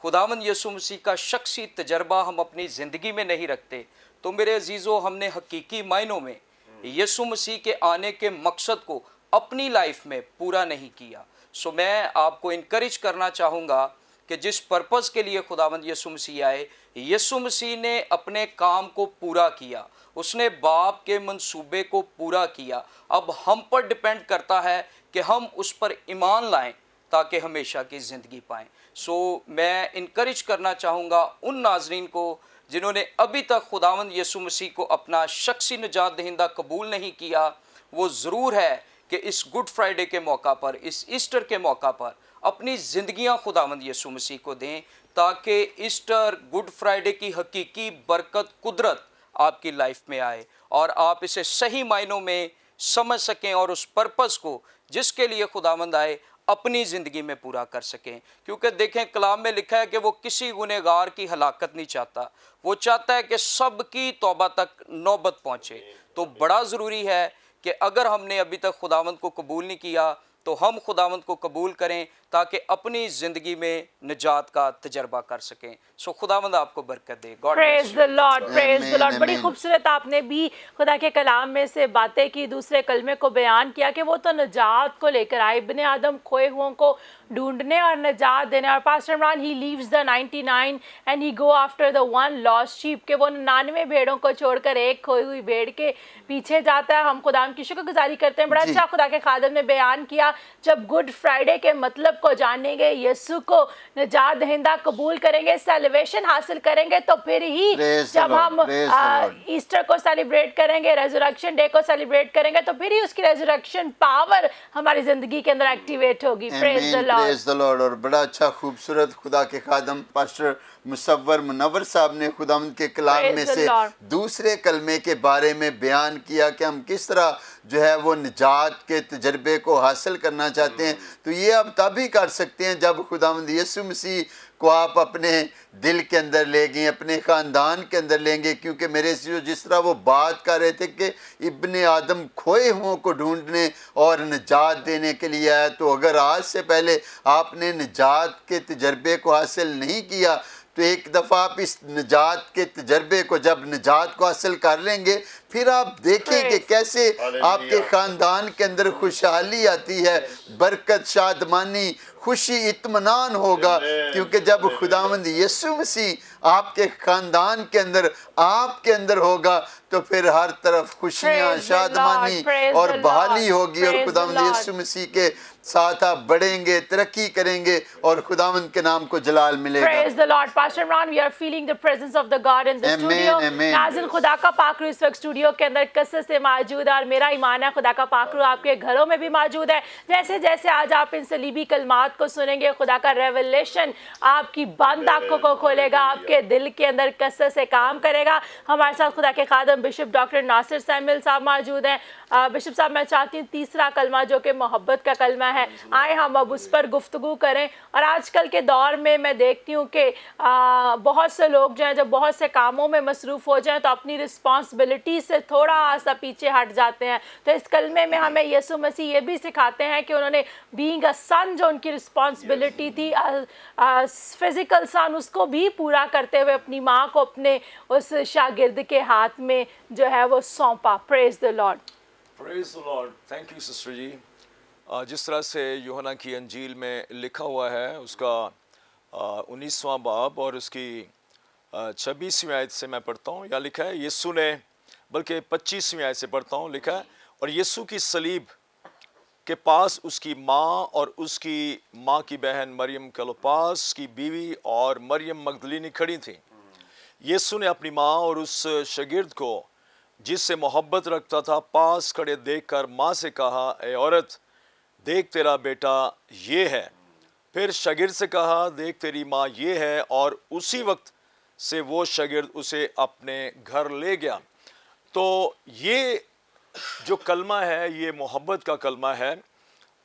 खुदावंद यीशु मसीह का शख्सी तजर्बा हम अपनी ज़िंदगी में नहीं रखते, तो मेरे अजीज़ों हमने हकीकी मायनों में यीशु मसीह के आने के मकसद को अपनी लाइफ में पूरा नहीं किया। सो मैं आपको इनकरेज करना चाहूँगा कि जिस पर्पज़ के लिए खुदावंद यीशु मसीह आए, यीशु मसीह ने अपने काम को पूरा किया, उसने बाप के मंसूबे को पूरा किया। अब हम पर डिपेंड करता है कि हम उस पर ईमान लाएं ताकि हमेशा की ज़िंदगी पाएं। सो मैं इनकरेज करना चाहूँगा उन नाजरीन को जिन्होंने अभी तक खुदावंद यीशु मसीह को अपना शख्सी निजात दहिंदा कबूल नहीं किया, वो ज़रूर है کہ اس گڈ فرائیڈے کے موقع پر، اس ایسٹر کے موقع پر اپنی زندگیاں خداوند یسوع مسیح کو دیں، تاکہ ایسٹر گڈ فرائیڈے کی حقیقی برکت، قدرت آپ کی لائف میں آئے اور آپ اسے صحیح معنوں میں سمجھ سکیں اور اس پرپس کو جس کے لیے خداوند آئے اپنی زندگی میں پورا کر سکیں. کیونکہ دیکھیں کلام میں لکھا ہے کہ وہ کسی گنہگار کی ہلاکت نہیں چاہتا، وہ چاہتا ہے کہ سب کی توبہ تک نوبت پہنچے. تو بڑا ضروری ہے کہ اگر ہم نے ابھی تک خداوند کو قبول نہیں کیا تو ہم خداوند کو قبول کریں تاکہ اپنی زندگی میں نجات کا تجربہ کر سکیں. سو خداوند آپ کو برکت دے. God bless praise you. The lord, praise the Lord. بڑی آمین. خوبصورت آپ نے بھی خدا کے کلام میں سے باتیں کی، دوسرے کلمے کو بیان کیا کہ وہ تو نجات کو لے کر آئے، ابن آدم کھوئے ہوئوں کو ڈھونڈنے اور نجات دینے. اور pastor Imran he leaves the 99 and he go after the one lost sheep, کہ وہ 99 بھیڑوں کو چھوڑ کر ایک کھوئی ہوئی بھیڑ کے پیچھے جاتا ہے. ہم خدا کی شکر گزاری کرتے ہیں. بڑا اچھا خدا کے خادم نے بیان کیا. جب گڈ فرائیڈے کے مطلب کو جانیں گے، یسوع کو نجات دہندہ قبول کریں گے، سیلیویشن حاصل کریں گے، تو پھر ہی جب ہم ایسٹر کو سیلیبریٹ کریں گے، ریزریکشن ڈے کو سیلیبریٹ کریں گے، تو پھر ہی اس کی ریزریکشن پاور ہماری زندگی کے اندر ایکٹیویٹ ہوگی. پریز the lord. Praise the lord. اور بڑا اچھا خوبصورت خدا کے خادم پاسٹر مصور منور صاحب نے خداوند کے کلام میں سے دوسرے کلمے کے بارے میں بیان کیا کہ ہم کس طرح جو ہے وہ نجات کے تجربے کو حاصل کرنا چاہتے ہیں. تو یہ آپ تب ہی کر سکتے ہیں جب خداوند یسوع مسیح کو آپ اپنے دل کے اندر لے گئے، اپنے خاندان کے اندر لیں گے. کیونکہ میرے جس طرح وہ بات کر رہے تھے کہ ابن آدم کھوئے ہوں کو ڈھونڈنے اور نجات دینے کے لیے آیا، تو اگر آج سے پہلے آپ نے نجات کے تجربے کو حاصل نہیں کیا تو ایک دفعہ آپ اس نجات کے تجربے کو، جب نجات کو حاصل کر لیں گے، پھر آپ دیکھیں کہ کیسے آپ کے خاندان کے اندر خوشحالی آتی ہے، برکت، شادمانی، خوشی، اطمینان ہوگا. کیونکہ جب خداوند یسوع مسیح آپ کے خاندان کے اندر، آپ کے اندر ہوگا، تو پھر ہر طرف خوشیاں، شادمانی اور بحالی ہوگی، اور خداوند یسوع مسیح کے ساتھ آپ بڑھیں گے، ترقی کریں گے، اور خداوند کے نام کو جلال ملے گا. Praise the Lord. Pastor Imran, we are feeling the presence of the God in the studio. ناظرین، خدا کا پاک روح اس وقت اسٹوڈیو کے اندر کثرت سے موجود ہے، اور میرا ایمان ہے خدا کا پاک روح آپ کے گھروں میں بھی موجود ہے. جیسے جیسے آج آپ ان صلیبی کلمات کو سنیں گے، خدا کا ریولیشن آپ کی بند آنکھوں کو کھولے گا، آپ کے دل کے اندر کثرت سے کام کرے گا. ہمارے ساتھ خدا کے خادم بشپ ڈاکٹر ناصر سیموئل صاحب موجود ہیں. بشپ صاحب، میں چاہتی ہوں تیسرا کلمہ جو کہ محبت کا کلمہ ہے، آئے ہم اب اس پر گفتگو کریں. اور آج کل کے دور میں دیکھتی ہوں کہ بہت سے لوگ جو ہیں جب بہت سے کاموں میں مصروف ہو جائیں تو اپنی رسپانسبلٹی سے تھوڑا سا پیچھے ہٹ جاتے ہیں. تو اس کلمے میں ہمیں یسوع مسیح یہ بھی سکھاتے ہیں کہ انہوں نے بینگ اے سن، جو ان کی رسپانسبلٹی تھی فزیکل سن، اس کو بھی پورا کرتے ہوئے اپنی ماں کو اپنے اس شاگرد کے ہاتھ میں جو ہے وہ سونپا. Praise the lord. Praise the lord. Thank you sister ji. جس طرح سے یوحنا کی انجیل میں لکھا ہوا ہے، اس کا 19واں باب اور اس کی 26ویں آیت سے میں پڑھتا ہوں. یا لکھا ہے یسوع نے، بلکہ 25ویں آیت سے پڑھتا ہوں، لکھا ہے اور یسوع کی صلیب کے پاس اس کی ماں اور اس کی ماں کی بہن مریم کلوپاس کی بیوی اور مریم مگدلینی کھڑی تھیں. یسوع نے اپنی ماں اور اس شاگرد کو جس سے محبت رکھتا تھا پاس کھڑے دیکھ کر ماں سے کہا، اے عورت، دیکھ تیرا بیٹا یہ ہے. پھر شاگرد سے کہا، دیکھ تیری ماں یہ ہے. اور اسی وقت سے وہ شاگرد اسے اپنے گھر لے گیا. تو یہ جو کلمہ ہے یہ محبت کا کلمہ ہے،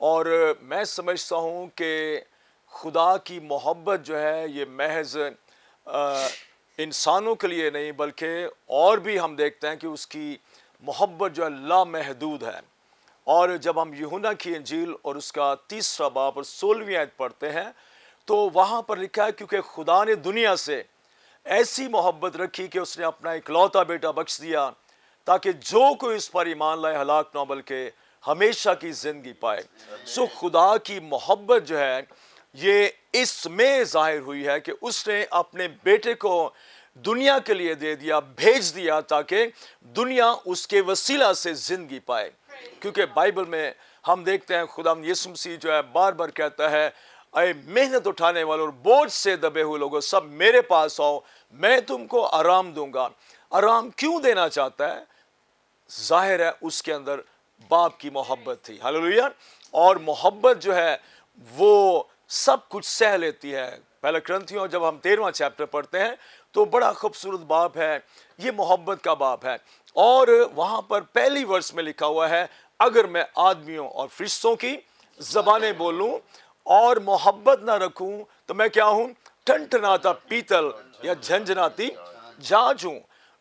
اور میں سمجھتا ہوں کہ خدا کی محبت جو ہے یہ محض انسانوں کے لیے نہیں، بلکہ اور بھی ہم دیکھتے ہیں کہ اس کی محبت جو ہے لامحدود ہے. اور جب ہم یوحنا کی انجیل اور اس کا 3 باب اور 16ویں آیت پڑھتے ہیں تو وہاں پر لکھا ہے، کیونکہ خدا نے دنیا سے ایسی محبت رکھی کہ اس نے اپنا اکلوتا بیٹا بخش دیا تاکہ جو کوئی اس پر ایمان لائے ہلاک نہ بلکہ ہمیشہ کی زندگی پائے. سو خدا کی محبت جو ہے یہ اس میں ظاہر ہوئی ہے کہ اس نے اپنے بیٹے کو دنیا کے لیے دے دیا، بھیج دیا تاکہ دنیا اس کے وسیلہ سے زندگی پائے. کیونکہ بائبل میں ہم دیکھتے ہیں خدا یسوع مسیح جو ہے بار بار کہتا ہے، اے محنت اٹھانے والوں اور بوجھ سے دبے ہوئے لوگوں، سب میرے پاس آؤ، میں تم کو آرام دوں گا. آرام کیوں دینا چاہتا ہے؟ ظاہر ہے اس کے اندر बाप की मोहब्बत थी। हालेलुया। और मोहब्बत जो है वो सब कुछ सह लेती है। पहले करंथियों जब हम 13वां चैप्टर पढ़ते हैं तो बड़ा खूबसूरत बाप है, ये मोहब्बत का बाप है। और वहां पर पहली वर्ष में लिखा हुआ है, अगर मैं आदमियों और फरिश्तों की ज़बानें बोलूं और मोहब्बत ना रखूं तो मैं क्या हूं? ठनठनाता पीतल या झंझनाती झांझ हूं।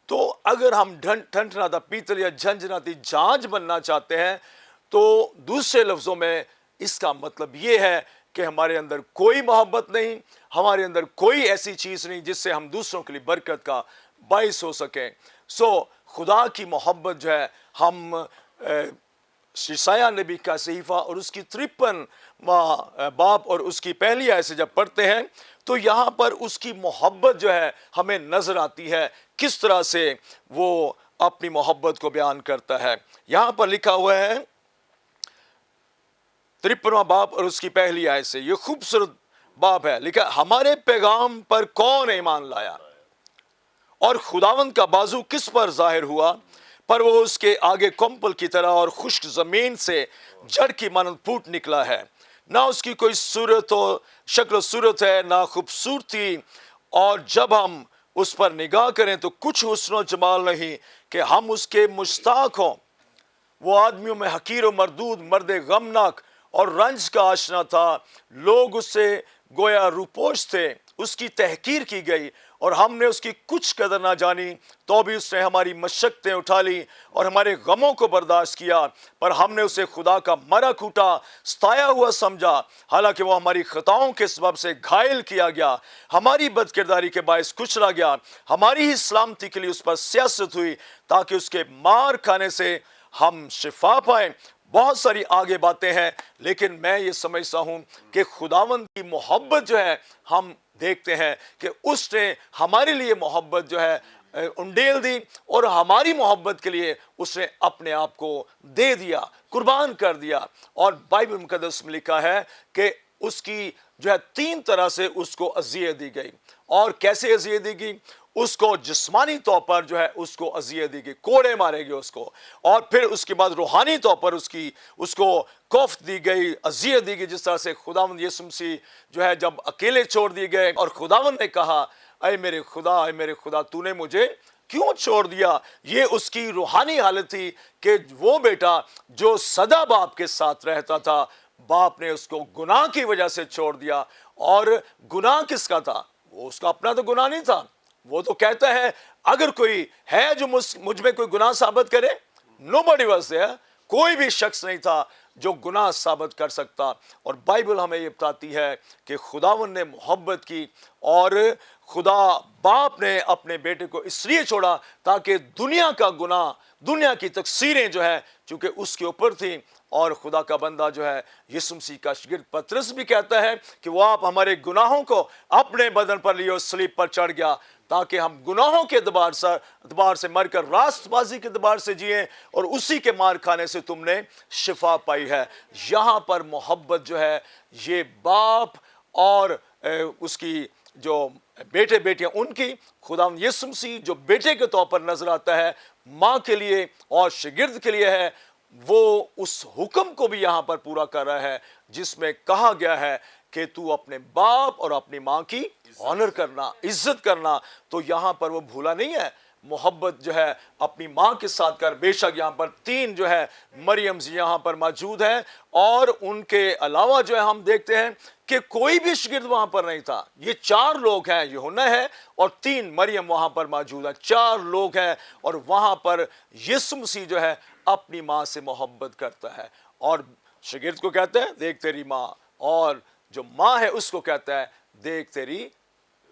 तो अगर हम ठनठनाता पीतल या झंझनाती झांझ बनना चाहते हैं तो दूसरे लफ्जों में इसका मतलब ये है कि हमारे अंदर कोई मोहब्बत नहीं, हमारे अंदर कोई ऐसी चीज नहीं जिससे हम दूसरों के लिए बरकत का बाइस हो सके। खुदा की मोहब्बत जो है, हम यशायाह नबी का सहीफा और उसकी 53 बाब और उसकी पहली आयत से जब पढ़ते हैं तो यहाँ पर उसकी मोहब्बत जो है हमें नजर आती है, किस तरह से वो अपनी मोहब्बत को बयान करता है। यहाँ पर लिखा हुआ है 53वां बाब और उसकी पहली आयत से, ये खूबसूरत बाब है, लिखा हमारे पैगाम पर कौन ईमान लाया और खुदावंद का बाजू किस पर जाहिर हुआ, पर वो उसके आगे कंपल की तरह और खुश्क जमीन से जड़ की मानंद फूट निकला है। ना उसकी कोई सूरत हो, शक्ल सूरत है, ना खूबसूरती, और जब हम उस पर निगाह करें तो कुछ हुस्न जमाल नहीं कि हम उसके मुश्ताक हों। वो आदमियों में हकीर और मरदूद, मर्द गमनाक और रंज का आशना था। लोग उससे गोया रूपोश थे, उसकी तहकीर की गई और हमने उसकी कुछ कदर ना जानी। तो भी उसने हमारी मशक्क़तें उठा ली और हमारे गमों को बर्दाश्त किया, पर हमने उसे खुदा का मरा कूटा, सताया हुआ समझा। हालांकि वो हमारी खताओं के सबब से घायल किया गया, हमारी बदकिरदारी के बायस कुचला गया। हमारी ही सलामती के लिए उस पर सियासत हुई, ताकि उसके मार खाने से हम शिफा पाएं। बहुत सारी आगे बातें हैं, लेकिन मैं ये समझता हूं कि खुदावंद की मोहब्बत जो है, हम देखते हैं कि उसने हमारे लिए मोहब्बत जो है उंडेल दी और हमारी मोहब्बत के लिए उसने अपने आप को दे दिया, कुर्बान कर दिया। और बाइबल मुकद्दस में लिखा है कि उसकी जो है 3 तरह से उसको अज़ियत दी गई। और कैसे अज़ियत दी गई? उसको जिस्मानी तौर पर जो है उसको अज़ियत दी गई, कोड़े मारे गए उसको, और फिर उसके बाद रूहानी तौर पर उसको कोफ्त दी गई, अज़ियत दी गई। जिस तरह से खुदावंद यीशु मसीह जो है जब अकेले छोड़ दिए गए और खुदावंद ने कहा, ऐ मेरे खुदा तूने मुझे क्यों छोड़ दिया। ये उसकी रूहानी हालत थी कि वो बेटा जो सदा बाप के साथ रहता था, बाप ने उसको गुनाह की वजह से छोड़ दिया। और गुनाह किसका था? वो उसका अपना तो गुनाह नहीं था। वो तो कहता है अगर कोई है जो मुझ में कोई गुनाह साबित करे, नोबडी वाज देयर, कोई भी शख्स नहीं था जो गुनाह साबित कर सकता। और बाइबल हमें ये बताती है कि खुदावंद ने मोहब्बत की और खुदा बाप ने अपने बेटे को इसलिए छोड़ा ताकि दुनिया का गुनाह, दुनिया की तकसीरें जो है चूंकि उसके ऊपर थी। और खुदा का बंदा जो है यीशु मसीह का शागिर्द पतरस भी कहता है कि वो आप हमारे गुनाहों को अपने बदन पर लिए और सलीब पर चढ़ गया, ताकि हम गुनाहों के दबार से मरकर रास्तबाजी के दबार से जिए, और उसी के मार खाने से तुमने शिफा पाई है। यहाँ पर मोहब्बत जो है ये बाप और उसकी जो बेटे बेटियां उनकी, खुदावंद यीशु मसीह जो बेटे के तौर पर नजर आता है माँ के लिए और शागिर्द के लिए है, वो उस हुक्म को भी यहाँ पर पूरा कर रहा है जिसमें कहा गया है कि तू अपने बाप और अपनी माँ की ऑनर करना, इज्जत करना। तो यहाँ पर वो भूला नहीं है, मोहब्बत जो है अपनी माँ के साथ कर। बेशक यहाँ पर 3 जो है मरियम यहाँ पर मौजूद है, और उनके अलावा जो है हम देखते हैं कि कोई भी शागिर्द वहाँ पर नहीं था। ये 4 लोग हैं, यूहन्ना है और 3 मरियम वहाँ पर मौजूद है, 4 लोग हैं। और वहाँ पर यीशु मसीह जो है अपनी माँ से मोहब्बत करता है और शागिर्द को कहते हैं देख तेरी माँ, और जो माँ है उसको कहता है देख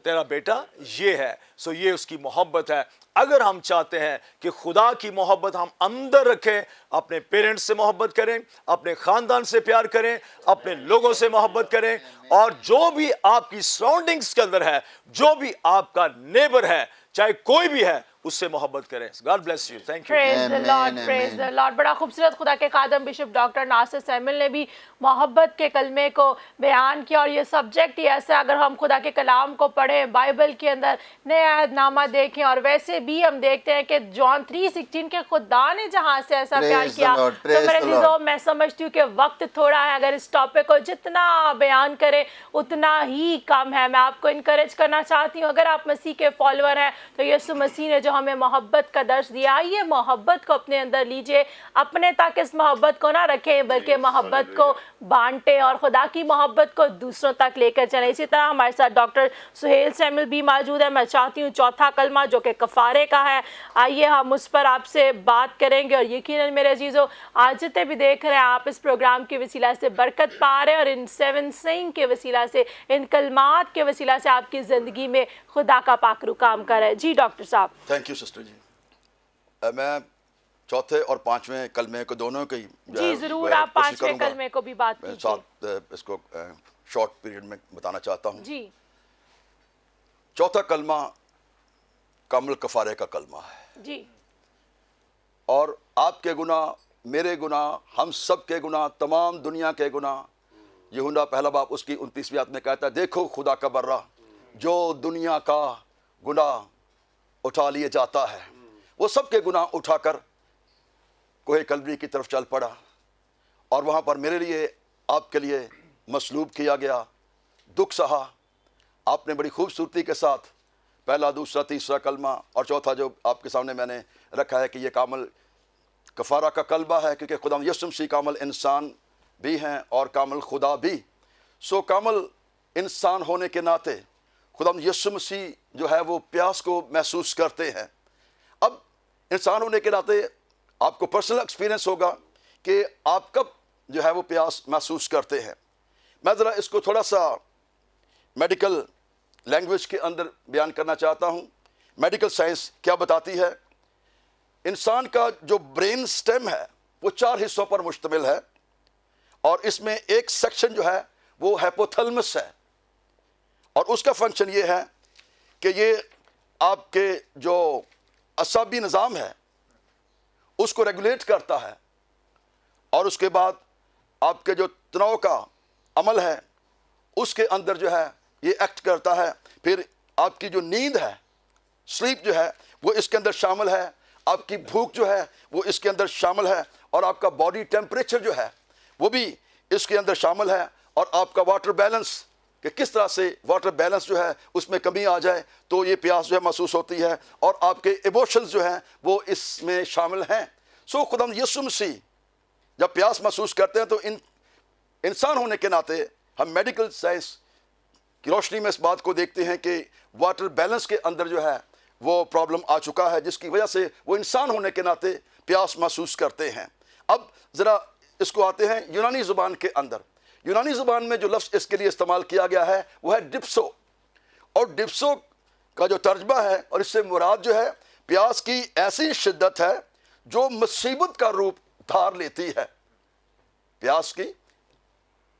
तेरा बेटा ये है। सो ये उसकी मोहब्बत है। अगर हम चाहते हैं कि खुदा की मोहब्बत हम अंदर रखें, अपने पेरेंट्स से मोहब्बत करें, अपने खानदान से प्यार करें, अपने लोगों से मोहब्बत करें, और जो भी आपकी सराउंडिंग्स के अंदर है, जो भी आपका नेबर है, चाहे कोई भी है, उससे मोहब्बत करें. God bless you. Thank you. Praise the Lord, praise the Lord. बड़ा खूबसूरत खुदा के खादम बिशप डॉक्टर नासिर सैमुअल ने भी मोहब्बत के कलमे को बयान किया, और ये सब्जेक्ट ही ऐसा, अगर हम खुदा के कलाम को पढ़ें, बाइबल के अंदर नया अहदनामा देखें, और वैसे भी हम देखते हैं कि जॉन 3:16 के खुदा ने जहाँ से ऐसा प्यार किया. तो मेरे अज़ीज़ों, मैं समझती हूँ कि वक्त थोड़ा है, अगर इस टॉपिक को जितना बयान करें उतना ही कम है. मैं आपको इनकरेज करना चाहती हूँ, अगर आप मसीह के फॉलोअर हैं तो यीशु मसीह ने जो हमें मोहब्बत का दर्श दिया, आइए मोहब्बत को अपने अंदर लीजिए, अपने तक इस मोहब्बत को ना रखें बल्कि मोहब्बत को बांटें और खुदा की मोहब्बत को दूसरों तक लेकर चलें. इसी तरह हमारे साथ डॉक्टर सुहेल सैमुअल भी मौजूद है. मैं चाहती हूँ चौथा कलमा जो कि कफ़ारे का है, आइए हम उस पर आपसे बात करेंगे. और यकीनन मेरे अजीज़ों, आज जितने भी देख रहे हैं, आप इस प्रोग्राम के वसीला से बरकत पा रहे हैं, और इन 7 सेइंग के वसीला से, इन कलमात के वसीला से आपकी ज़िंदगी में खुदा का पाकरू काम कर रहा है. जी डॉक्टर साहब. Thank you sister ji. मैं चौथे और पांचवें कलमे को दोनों की जी ज़रूर, आप पांचवें कलमे को भी बात कीजिए. साथ इसको शॉर्ट पीरियड में बताना चाहता हूँ. जी. चौथा कलमा कामिल कफारे का कलमा है. जी. और आपके गुनाह, मेरे गुनाह, हम सब के गुनाह, तमाम दुनिया के गुनाह, यूहन्ना पहला बाब उसकी 29वीं आयत में कहता है, देखो खुदा का बर्रा जो दुनिया का गुनाह उठा लिए जाता है. वो सब के गुनाह उठाकर कोहे कलवरी की तरफ चल पड़ा, और वहाँ पर मेरे लिए, आपके लिए मसलूब किया गया, दुख सहा. आपने बड़ी खूबसूरती के साथ पहला, दूसरा, तीसरा कलमा और चौथा जो आपके सामने मैंने रखा है कि ये कामिल कफ़ारा का कलमा है, क्योंकि खुदा यीशु मसीह कामिल इंसान भी हैं और कामिल खुदा भी. सो कामिल इंसान होने के नाते खुदा यीशु मसीह जो है वो प्यास को महसूस करते हैं. अब इंसान होने के नाते आपको पर्सनल एक्सपीरियंस होगा कि आप कब जो है वो प्यास महसूस करते हैं. मैं ज़रा इसको थोड़ा सा मेडिकल लैंग्वेज के अंदर बयान करना चाहता हूँ. मेडिकल साइंस क्या बताती है? इंसान का जो ब्रेन स्टेम है वो 4 हिस्सों पर मुश्तमिल है, और इसमें एक सेक्शन जो है वो हाइपोथैलेमस है, और उसका फंक्शन ये है कि ये आपके जो असाबी निज़ाम है उसको रेगुलेट करता है, और उसके बाद आपके जो तनाव का अमल है उसके अंदर जो है ये एक्ट करता है. फिर आपकी जो नींद है, स्लीप जो है वो इसके अंदर शामिल है, आपकी भूख जो है वो इसके अंदर शामिल है, और आपका बॉडी टेम्परेचर जो है वो भी इसके अंदर शामिल है, और आपका वाटर बैलेंस, कि किस तरह से वाटर बैलेंस जो है उसमें कमी आ जाए तो ये प्यास जो है महसूस होती है, और आपके इमोशंस जो हैं वो इसमें शामिल हैं. सो खुदा यीशु मसीह जब प्यास महसूस करते हैं तो इंसान होने के नाते हम मेडिकल साइंस की रोशनी में इस बात को देखते हैं कि वाटर बैलेंस के अंदर जो है वो प्रॉब्लम आ चुका है, जिसकी वजह से वो इंसान होने के नाते प्यास महसूस करते हैं. अब ज़रा इसको आते हैं यूनानी ज़ुबान के अंदर. यूनानी ज़ुबान में जो लफ्ज़ इसके लिए इस्तेमाल किया गया है वो है डिप्सो, और डिप्सो का जो तर्जमा है, और इससे मुराद जो है प्यास की ऐसी शिद्दत है जो मुसीबत का रूप धार लेती है. प्यास की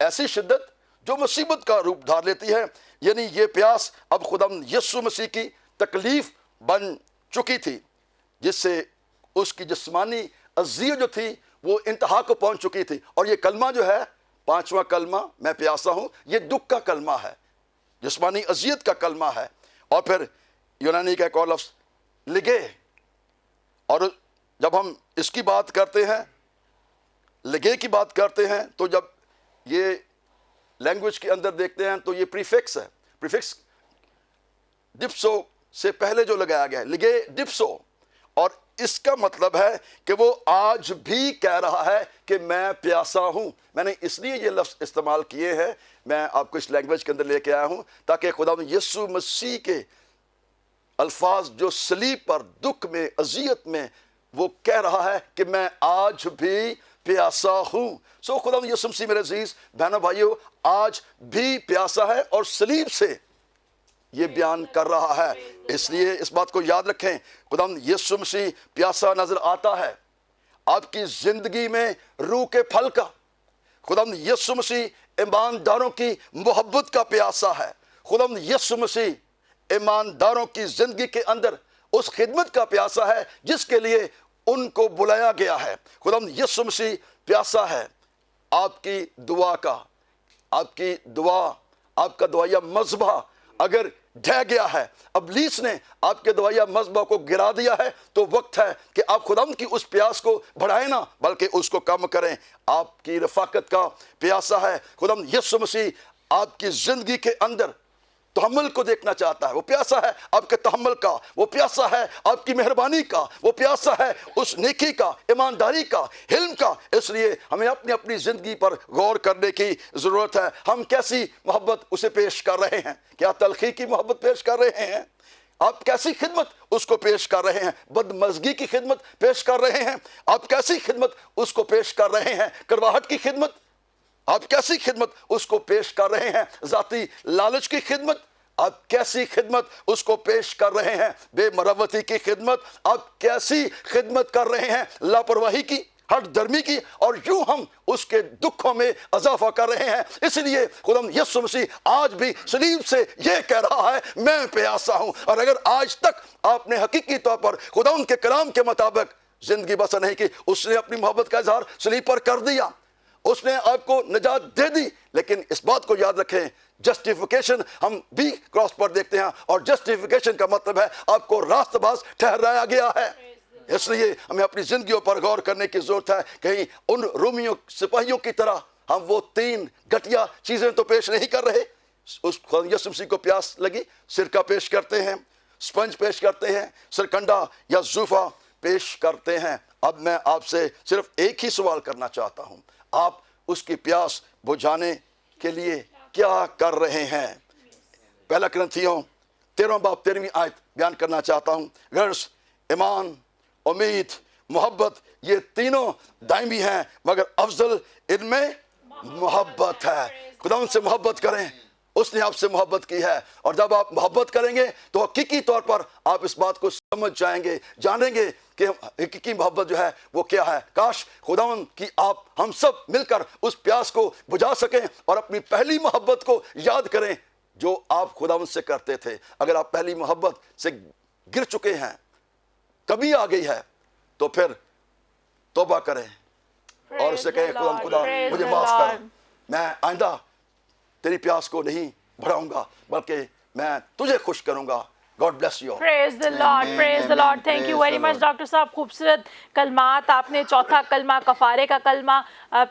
ऐसी शिद्दत जो मुसीबत का रूप धार लेती है, यानी ये प्यास अब खुदाम यीशु मसीह की तकलीफ बन चुकी थी, जिससे उसकी जिस्मानी अज़ियत जो थी वो इंतहा को पहुंच चुकी थी. और ये कलमा जो है, पांचवा कलमा, मैं प्यासा हूं, ये दुख का कलमा है, जिस्मानी अज़ियत का कलमा है. और फिर यूनानी का एक और लफ्ज़ लिगे, और जब हम इसकी बात करते हैं, लिगे की बात करते हैं, तो जब ये लैंग्वेज के अंदर देखते हैं तो ये प्रीफिक्स है. प्रीफिक्स डिप्सो से पहले जो लगाया गया है, लिगे डिप्सो, और इसका मतलब है कि वो आज भी कह रहा है कि मैं प्यासा हूं. मैंने इसलिए ये लफ्ज़ इस्तेमाल किए हैं, मैं आपको इस लैंग्वेज के अंदर लेके आया हूं, ताकि खुदा यीशु मसीह के अल्फाज जो सलीब पर दुख में, अजियत में, वो कह रहा है कि मैं आज भी प्यासा हूं. सो खुदा यीशु मसीह मेरे अजीज बहनों भाइयों आज भी प्यासा है, और सलीब से ये बयान कर रहा है. इसलिए इस बात को याद रखें, खुदा यीशु मसीह प्यासा नजर आता है आपकी जिंदगी में रूह के फल का. खुदा यीशु मसीह ईमानदारों की मोहब्बत का प्यासा है. खुदा यीशु मसीह ईमानदारों की जिंदगी के अंदर उस खिदमत का प्यासा है जिसके लिए उनको बुलाया गया है। खुदावंद यीशु मसीह प्यासा है आपकी दुआ का। आपकी दुआ, आपका दुआया मज़बा अगर ढह गया है, इब्लीस ने आपके दुआया मज़बा को गिरा दिया है, तो वक्त है कि आप खुदावंद की उस प्यास को बढ़ाएं ना, बल्कि उसको कम करें। आपकी रफ़ाकत का प्यासा है। खुदावंद यीशु मसीह आपकी ज़िंदगी के अंदर तहम्मुल को देखना चाहता है। वो प्यासा है आपके तहम्मुल का, वो प्यासा है आपकी मेहरबानी का, वो प्यासा है उस नेकी का, ईमानदारी का, हिल्म का। इसलिए हमें अपनी अपनी ज़िंदगी पर गौर करने की ज़रूरत है। हम कैसी मोहब्बत उसे पेश कर रहे हैं? क्या तलखी की मोहब्बत पेश कर रहे हैं? आप कैसी खिदमत उसको पेश कर रहे हैं? बदमज़गी की खिदमत पेश कर रहे हैं? आप कैसी खिदमत उसको पेश कर रहे हैं? करवाहट की खिदमत? आप कैसी खिदमत उसको पेश कर रहे हैं? ज़ाती लालच की खिदमत? आप कैसी खिदमत उसको पेश कर रहे हैं? बेमरवती की खिदमत? आप कैसी खिदमत कर रहे हैं? लापरवाही की, हट धर्मी की, और यूं हम उसके दुखों में इजाफा कर रहे हैं। इसलिए खुदावंद यीशु मसीह आज भी सलीब से ये कह रहा है, मैं प्यासा हूं। और अगर आज तक आपने हकीकी तौर पर खुदावंद के कलाम के मुताबिक जिंदगी बसर नहीं की, उसने अपनी मोहब्बत का इजहार सलीब पर कर दिया, उसने आपको निजात दे दी। लेकिन इस बात को याद रखें, जस्टिफिकेशन हम भी क्रॉस पर देखते हैं, और जस्टिफिकेशन का मतलब है आपको रास्तबाज ठहराया गया है। इसलिए हमें अपनी जिंदगियों पर गौर करने की जरूरत है। कहीं उन रोमियो सिपाहियों की तरह हम वो 3 घटिया चीजें तो पेश नहीं कर रहे। उस यीशु मसीह को प्यास लगी, सिरका पेश करते हैं, स्पंज पेश करते हैं, सरकंडा या जूफा पेश करते हैं। अब मैं आपसे सिर्फ एक ही सवाल करना चाहता हूं, आप उसकी प्यास बुझाने के लिए क्या कर रहे हैं? पहला कुरिन्थियों 13 बाब 13वीं आयत बयान करना चाहता हूं। गर्ज, ईमान, उम्मीद, मोहब्बत, ये तीनों दायमी हैं, मगर अफजल इनमें मोहब्बत है। खुदावंद से मोहब्बत करें, उसने आपसे मोहब्बत की है। और जब आप मोहब्बत करेंगे तो हकीकी तौर पर आप इस बात को समझ जाएंगे, जानेंगे कि हकीकी मोहब्बत जो है वो क्या है। काश खुदावंद की आप हम सब मिलकर उस प्यास को बुझा सकें और अपनी पहली मोहब्बत को याद करें जो आप खुदावंद से करते थे। अगर आप पहली मोहब्बत से गिर चुके हैं, कभी आ गई है, तो फिर तौबा करें और उससे कहें, खुदा मुझे माफ कर, मैं आइंदा तेरी प्यास को नहीं बढ़ाऊंगा, बल्कि मैं तुझे खुश करूंगा। God bless you all. Praise the Lord, praise the Lord. Thank you very much, doctor साहब। खूबसूरत कलमात आपने, चौथा कलमा कफारे का कलमा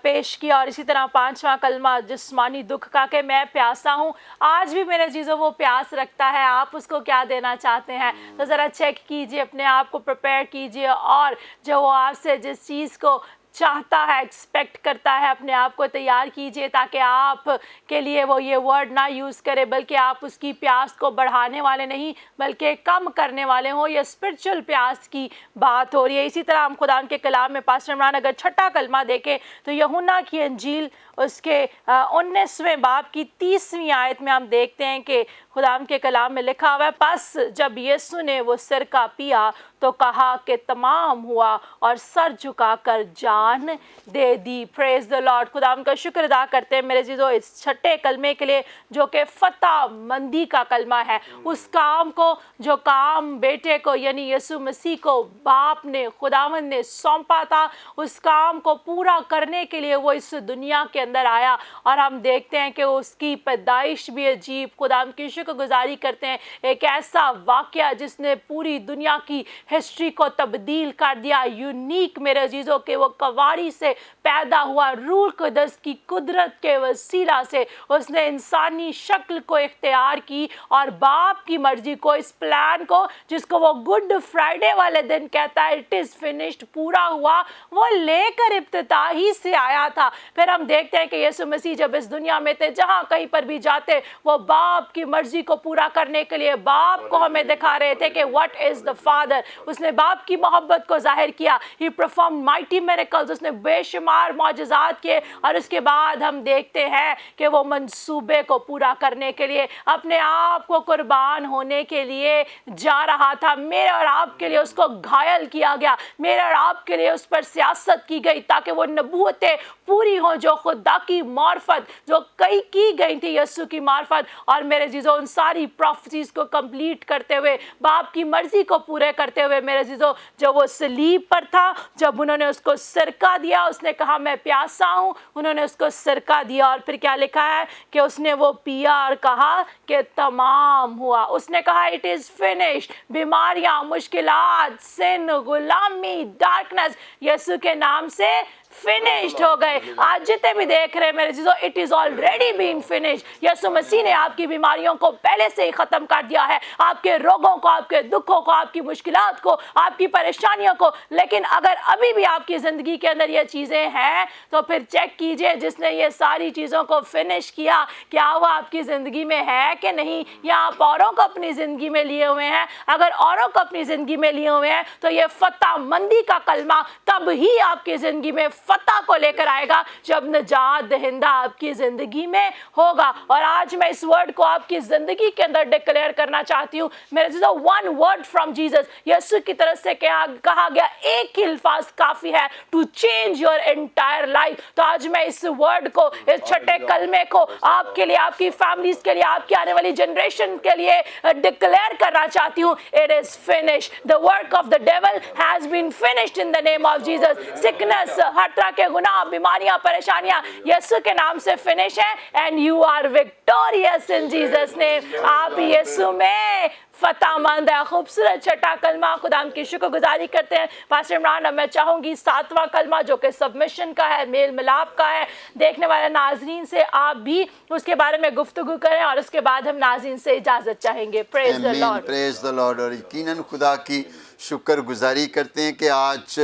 पेश किया, और इसी तरह 5वां कलमा जिस्मानी दुख का, कि मैं प्यासा हूँ। आज भी मेरे चीज़ों वो प्यास रखता है, आप उसको क्या देना चाहते हैं? तो ज़रा चेक कीजिए, अपने आप को प्रिपेयर कीजिए, और जो वो आपसे जिस चीज़ को चाहता है, एक्सपेक्ट करता है, अपने आप को तैयार कीजिए, ताकि आप के लिए वो ये वर्ड ना यूज़ करे, बल्कि आप उसकी प्यास को बढ़ाने वाले नहीं बल्कि कम करने वाले हों। ये स्पिरिचुअल प्यास की बात हो रही है। इसी तरह हम खुदा के कलाम में पास्टर इमरान अगर छठा कलमा देखें तो यूहन्ना की अंजील उसके 19वें बाब की 30वीं आयत में हम देखते हैं कि खुदा के कलाम में लिखा हुआ है, बस जब यीशु ने वो सिरका पिया तो कहा कि तमाम हुआ, और सर झुकाकर जान दे दी। Praise the lord. खुदा का शुक्र अदा करते हैं मेरे जीजो इस छठे कलमे के लिए, जो कि फतह मंदी का कलमा है। उस काम को, जो काम बेटे को यानी यीशु मसीह को बाप ने, खुदावंद ने सौंपा था, उस काम को पूरा करने के लिए वो इस दुनिया के अंदर आया। और हम देखते हैं कि उसकी पैदाइश भी अजीब, खुदा की शुक्रगुजारी करते हैं, एक ऐसा वाकया जिसने पूरी दुनिया की हिस्ट्री को तब्दील कर दिया। यूनिक मेरे अजीजों के वो कवारी से पैदा हुआ, रूह कुदस की कुदरत के वसीला से उसने इंसानी शक्ल को इख्तियार की, और बाप की मर्जी को, इस प्लान को जिसको वो गुड फ्राइडे वाले दिन कहता है इट इज फिनिश्ड, पूरा हुआ, वो लेकर इब्तिदाई से आया था। फिर हम देखते हैं कि यीशु मसीह जब इस दुनिया में थे, जहां कहीं पर भी जाते वो बाप की मर्जी को पूरा करने के लिए बाप को हमें दिखा रहे थे कि व्हाट इज द फादर। उसने बाप की मोहब्बत को जाहिर किया। ही परफॉर्म माइटी मिरेकल्स, उसने बेशुमार मौजज़ात किए, और उसके बाद हम देखते हैं कि वो मंसूबे को पूरा करने के लिए अपने आप को कुर्बान होने के लिए जा रहा था। मेरे और आपके लिए उसको घायल किया गया, मेरे और आपके लिए उस पर सियासत की गई, ताकि वो नबूवतें पूरी हों जो खुदा की मार्फत जो कई की गई थी यीशु की मार्फत। और मेरे जीजो उन सारी प्रोफेसीज को कंप्लीट करते हुए, बाप की मर्जी को पूरे करते हुए मेरे अजीजों, जब वो सलीब पर था, जब उन्होंने उसको सिरका दिया, उसने कहा मैं प्यासा हूँ, उन्होंने उसको सिरका दिया और फिर क्या लिखा है कि उसने वो पिया और कहा कि तमाम हुआ। उसने कहा इट इज़ फिनिश्ड। बीमारियां, मुश्किलात, सिन, गुलामी, डार्कनेस यीशु के नाम से फिनिश्ड हो गए। आज जितने भी देख रहे हैं मेरे चीज़ों, it is already been finished. यीशु मसीह ने आपकी बीमारियों को पहले से ही ख़त्म कर दिया है, आपके रोगों को, आपके दुखों को, आपकी मुश्किलात को, आपकी परेशानियों को। लेकिन अगर अभी भी आपकी ज़िंदगी के अंदर ये चीज़ें हैं तो फिर चेक कीजिए, जिसने ये सारी चीज़ों को फिनिश किया, क्या वो आपकी ज़िंदगी में है कि नहीं, या आप औरों को अपनी ज़िंदगी में लिए हुए हैं। अगर औरों को अपनी ज़िंदगी में लिए हुए हैं तो ये फतह मंदी का कलमा तब ही आपकी ज़िंदगी में फतह को लेकर आएगा जब निजात दहिंदा आपकी जिंदगी में होगा। और आज मैं इस वर्ड को आपकी जिंदगी के अंदर डिक्लेयर करना चाहती हूँ मेरे जीजो, वन वर्ड फ्रॉम जीसस, यीशु की तरफ से कहा गया एक ही अल्फाज काफी है to change your entire life. तो आज मैं इस वर्ड को, इस छठे कलमे को आपके लिए, आपकी फैमिलीज के लिए, आपकी आने वाली जनरेशन के लिए डिक्लेयर करना चाहती हूँ। It is finish, the work of the devil has been finished in the name of Jesus. Sickness, हर तरह के गुनाह, बीमारियां, परेशानियां यीशु के नाम से फिनिश है and you are victorious in Jesus name. आप यीशु में फतहमंद है। खूबसूरत छठा कलमा, खुदा की शुक्रगुजारी करते हैं। पास्टर इमरान, अब मैं चाहूंगी सातवां कलमा जो कि सबमिशन का है, मेल मिलाप का है, देखने वाले नाजरीन से आप भी उसके बारे में गुफ्तगू करें और उसके बाद हम नाजरीन से इजाजत चाहेंगे। Praise the Lord, praise the Lord. और यकीनन खुदा की शुक्रगुजारी करते हैं कि आज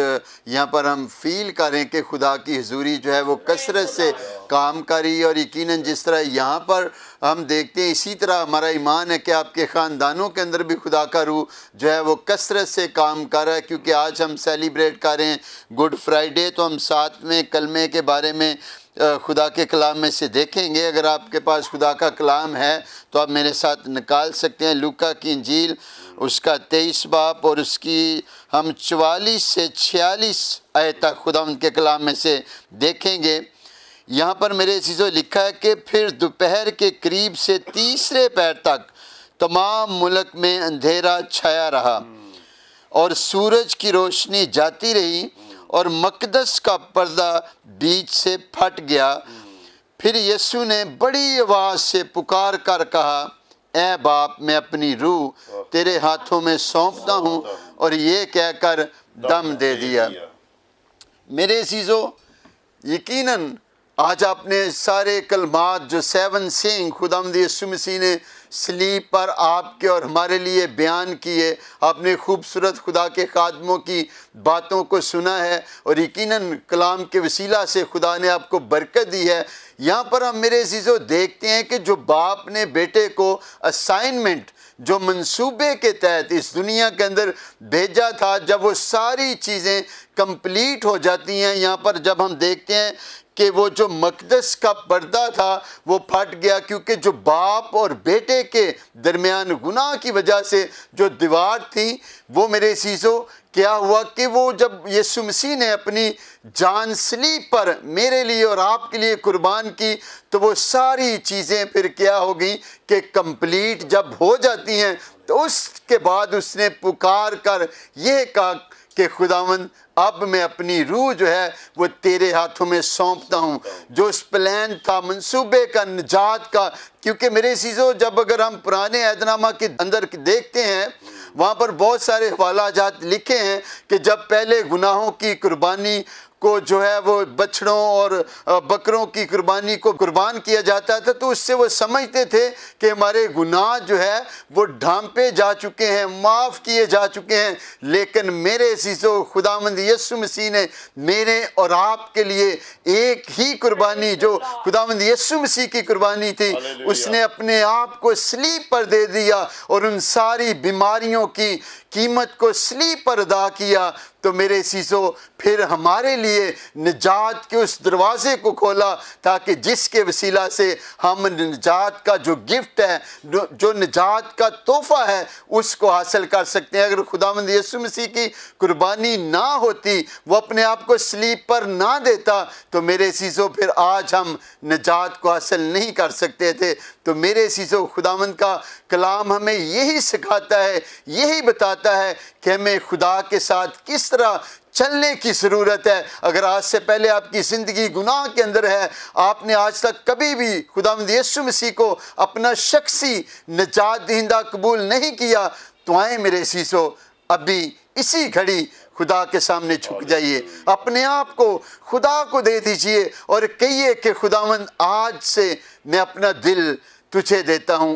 यहाँ पर हम फील करें कि खुदा की हुजूरी जो है वो कसरत से काम कर रही है। और यकीनन जिस तरह यहाँ पर हम देखते हैं, इसी तरह हमारा ईमान है कि आपके ख़ानदानों के अंदर भी खुदा का रूह जो है वो कसरत से काम कर रहा है। क्योंकि आज हम सेलिब्रेट कर रहे हैं गुड फ्राइडे, तो हम सातवें कलमे के बारे में खुदा के कलाम में से देखेंगे। अगर आपके पास खुदा का कलाम है तो आप मेरे साथ निकाल सकते हैं। लूका की इंजील उसका 23 बाब और उसकी हम 44 से 46 आयत तक खुदा उनके कलाम में से देखेंगे। यहाँ पर मेरे चीज़ों लिखा है कि फिर दोपहर के करीब से तीसरे पहर तक तमाम मुल्क में अंधेरा छाया रहा और सूरज की रोशनी जाती रही और मकदस का पर्दा बीच से फट गया। फिर यीशु ने बड़ी आवाज़ से पुकार कर कहा, ऐ बाप, मैं अपनी रूह तेरे हाथों में सौंपता हूँ, और ये कहकर दम दे दिया। मेरे अज़ीज़ों, यकीनन आज आपने सारे कलमात जो 7 सेइंग खुदावंद यीशु मसीह ने सलीब पर आपके और हमारे लिए बयान किए, आपने खूबसूरत खुदा के खादमों की बातों को सुना है और यकीनन कलाम के वसीला से खुदा ने आपको बरकत दी है। यहाँ पर हम मेरे अज़ीज़ों देखते हैं कि जो बाप ने बेटे को असाइनमेंट, जो मंसूबे के तहत इस दुनिया के अंदर भेजा था, जब वो सारी चीज़ें कंप्लीट हो जाती हैं, यहाँ पर जब हम देखते हैं कि वो जो मकदस का पर्दा था वो फट गया, क्योंकि जो बाप और बेटे के दरमियान गुनाह की वजह से जो दीवार थी, वो मेरे चीज़ों क्या हुआ कि वो जब यीशु मसीह ने अपनी जान सलीब पर मेरे लिए और आपके लिए कुर्बान की, तो वो सारी चीज़ें फिर क्या हो गई कि कंप्लीट जब हो जाती हैं, तो उसके बाद उसने पुकार कर ये कहा कि खुदावंद, अब मैं अपनी रूह जो है वो तेरे हाथों में सौंपता हूँ। जो उस प्लान था मंसूबे का, निजात का, क्योंकि मेरे चीज़ों जब अगर हम पुराने अहदनामा के अंदर देखते हैं, वहाँ पर बहुत सारे हवालाजात लिखे हैं कि जब पहले गुनाहों की कुर्बानी को जो है वो बछड़ों और बकरों की कुर्बानी को कुर्बान किया जाता था, तो उससे वो समझते थे कि हमारे गुनाह जो है वो ढांपे जा चुके हैं, माफ़ किए जा चुके हैं। लेकिन मेरे अज़ीज़ों, खुदावंद यीशु मसीह ने मेरे और आपके लिए एक ही कुर्बानी, जो खुदावंद यीशु मसीह की कुर्बानी थी, उसने अपने आप को सलीब पर दे दिया और उन सारी बीमारियों की कीमत को सलीब पर अदा किया, تو میرے عزیزو پھر ہمارے لیے نجات کے اس دروازے کو کھولا تاکہ جس کے وسیلہ سے ہم نجات کا جو گفٹ ہے، جو نجات کا تحفہ ہے، اس کو حاصل کر سکتے ہیں۔ اگر خداوند یسوع مسیح کی قربانی نہ ہوتی، وہ اپنے آپ کو صلیب پر نہ دیتا، تو میرے عزیزو پھر آج ہم نجات کو حاصل نہیں کر سکتے تھے۔ تو میرے عزیزو خداوند کا کلام ہمیں یہی سکھاتا ہے، یہی بتاتا ہے کہ ہمیں خدا کے ساتھ کس طرح چلنے کی ضرورت ہے۔ اگر آج سے پہلے آپ کی زندگی گناہ کے اندر ہے، آپ نے آج تک کبھی بھی خداوند یسوع مسیح کو اپنا شخصی نجات دہندہ قبول نہیں کیا، تو آئیں میرے عزیزو، ابھی اسی گھڑی خدا کے سامنے جھک جائیے، اپنے آپ کو خدا کو دے دیجئے اور کہیے کہ خداوند آج سے میں اپنا دل تجھے دیتا ہوں،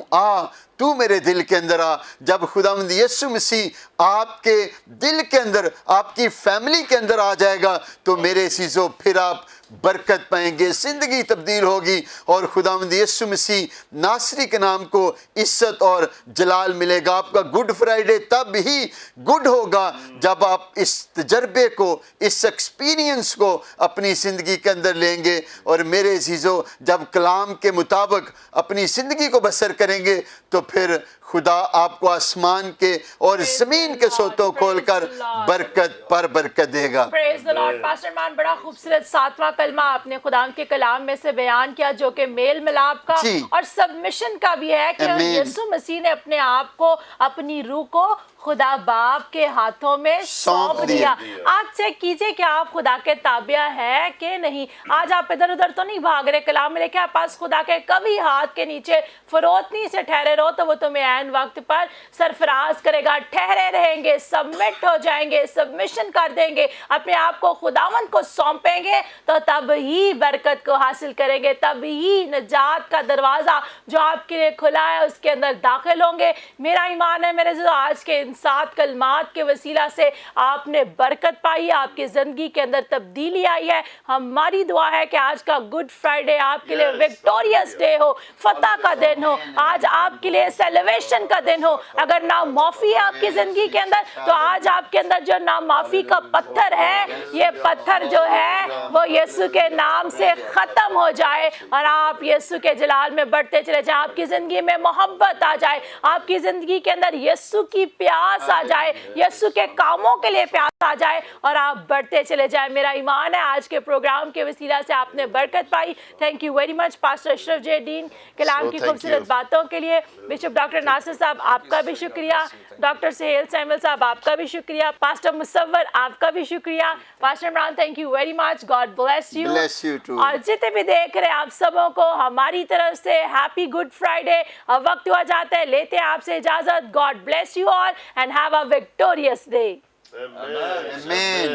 تو میرے دل کے اندر آ۔ جب خداوند یسوع مسیح آپ کے دل کے اندر، آپ کی فیملی کے اندر آ جائے گا، تو میرے عزیزو پھر آپ برکت پائیں گے، زندگی تبدیل ہوگی، اور خداوند یسوع مسیح ناصری کے نام کو عزت اور جلال ملے گا۔ آپ کا گڈ فرائیڈے تب ہی گڈ ہوگا جب آپ اس تجربے کو، اس ایکسپیرینس کو اپنی زندگی کے اندر لیں گے، اور میرے عزیزو جب کلام کے مطابق اپنی زندگی کو بسر کریں گے، تو پھر خدا آپ کو آسمان کے اور زمین کے سوتوں کھول کر برکت پر برکت دے گا۔ پریز دی لارڈ۔ پاسٹر مان، بڑا خوبصورت 7واں کلمہ آپ نے خدا کے کلام میں سے بیان کیا، جو کہ میل ملاپ کا اور سبمیشن کا بھی ہے، کہ یسوع مسیح نے اپنے آپ کو، اپنی روح کو خدا باپ کے ہاتھوں میں سونپ دیا۔ آج چیک کیجئے کہ آپ خدا کے تابع ہے کہ نہیں۔ آج آپ ادھر ادھر تو نہیں بھاگ رہے، کلام میں لکھا ہے پاس خدا کے کبھی ہاتھ کے نیچے فروتنی سے ٹھہرے رہو تو وہ تمہیں عین وقت پر سرفراز کرے گا۔ ٹھہرے رہیں گے، سبمٹ ہو جائیں گے، سبمیشن کر دیں گے، اپنے آپ کو خداوند کو سونپیں گے، تو تب ہی برکت کو حاصل کریں گے، تب ہی نجات کا دروازہ جو آپ کے لیے کھلا ہے اس کے اندر داخل ہوں گے۔ میرا ایمان ہے میرے عزیزو، آج کے 7 کلمات کے وسیلہ سے آپ نے برکت پائی، آپ کی زندگی کے اندر تبدیلی آئی ہے۔ ہماری دعا ہے کہ آج کا گڈ فرائیڈے آپ کے لیے وکٹوریس ڈے ہو، فتح کا دن ہو، آج آپ کے لیے سیلیبریشن کا دن ہو۔ اگر نامعافی ہے آپ کی زندگی کے اندر، تو آج آپ کے اندر جو نامعافی کا پتھر ہے، یہ پتھر جو ہے وہ یسوع کے نام سے ختم ہو جائے، اور آپ یسوع کے جلال میں بڑھتے چلے جائیں۔ آپ کی زندگی میں محبت آ جائے، آپ کی زندگی کے اندر یسوع کی پیاس آ جائے، یسوع کے کاموں کے لیے پیاس آ جائے، اور آپ بڑھتے چلے جائیں۔ میرا ایمان ہے آج کے پروگرام کے وسیلہ سے آپ نے برکت پائی۔ Thank you very much pastor Ashraf J Dean, کلام کی خوبصورت باتوں کے لیے۔ بشپ ڈاکٹر ناصر صاحب آپ کا بھی شکریہ، ڈاکٹر سہیل سیمل صاحب آپ کا بھی شکریہ، پاسٹر مصور آپ کا بھی شکریہ، pastor Imran thank you very much, God bless you. Bless you too۔ اور جتنے بھی دیکھ رہے آپ سبوں کو ہماری طرف سے ہیپی گڈ فرائیڈے۔ اب وقت ہوا جاتا ہے، لیتے ہیں آپ سے اجازت۔ God bless you all and have a victorious day. آمین۔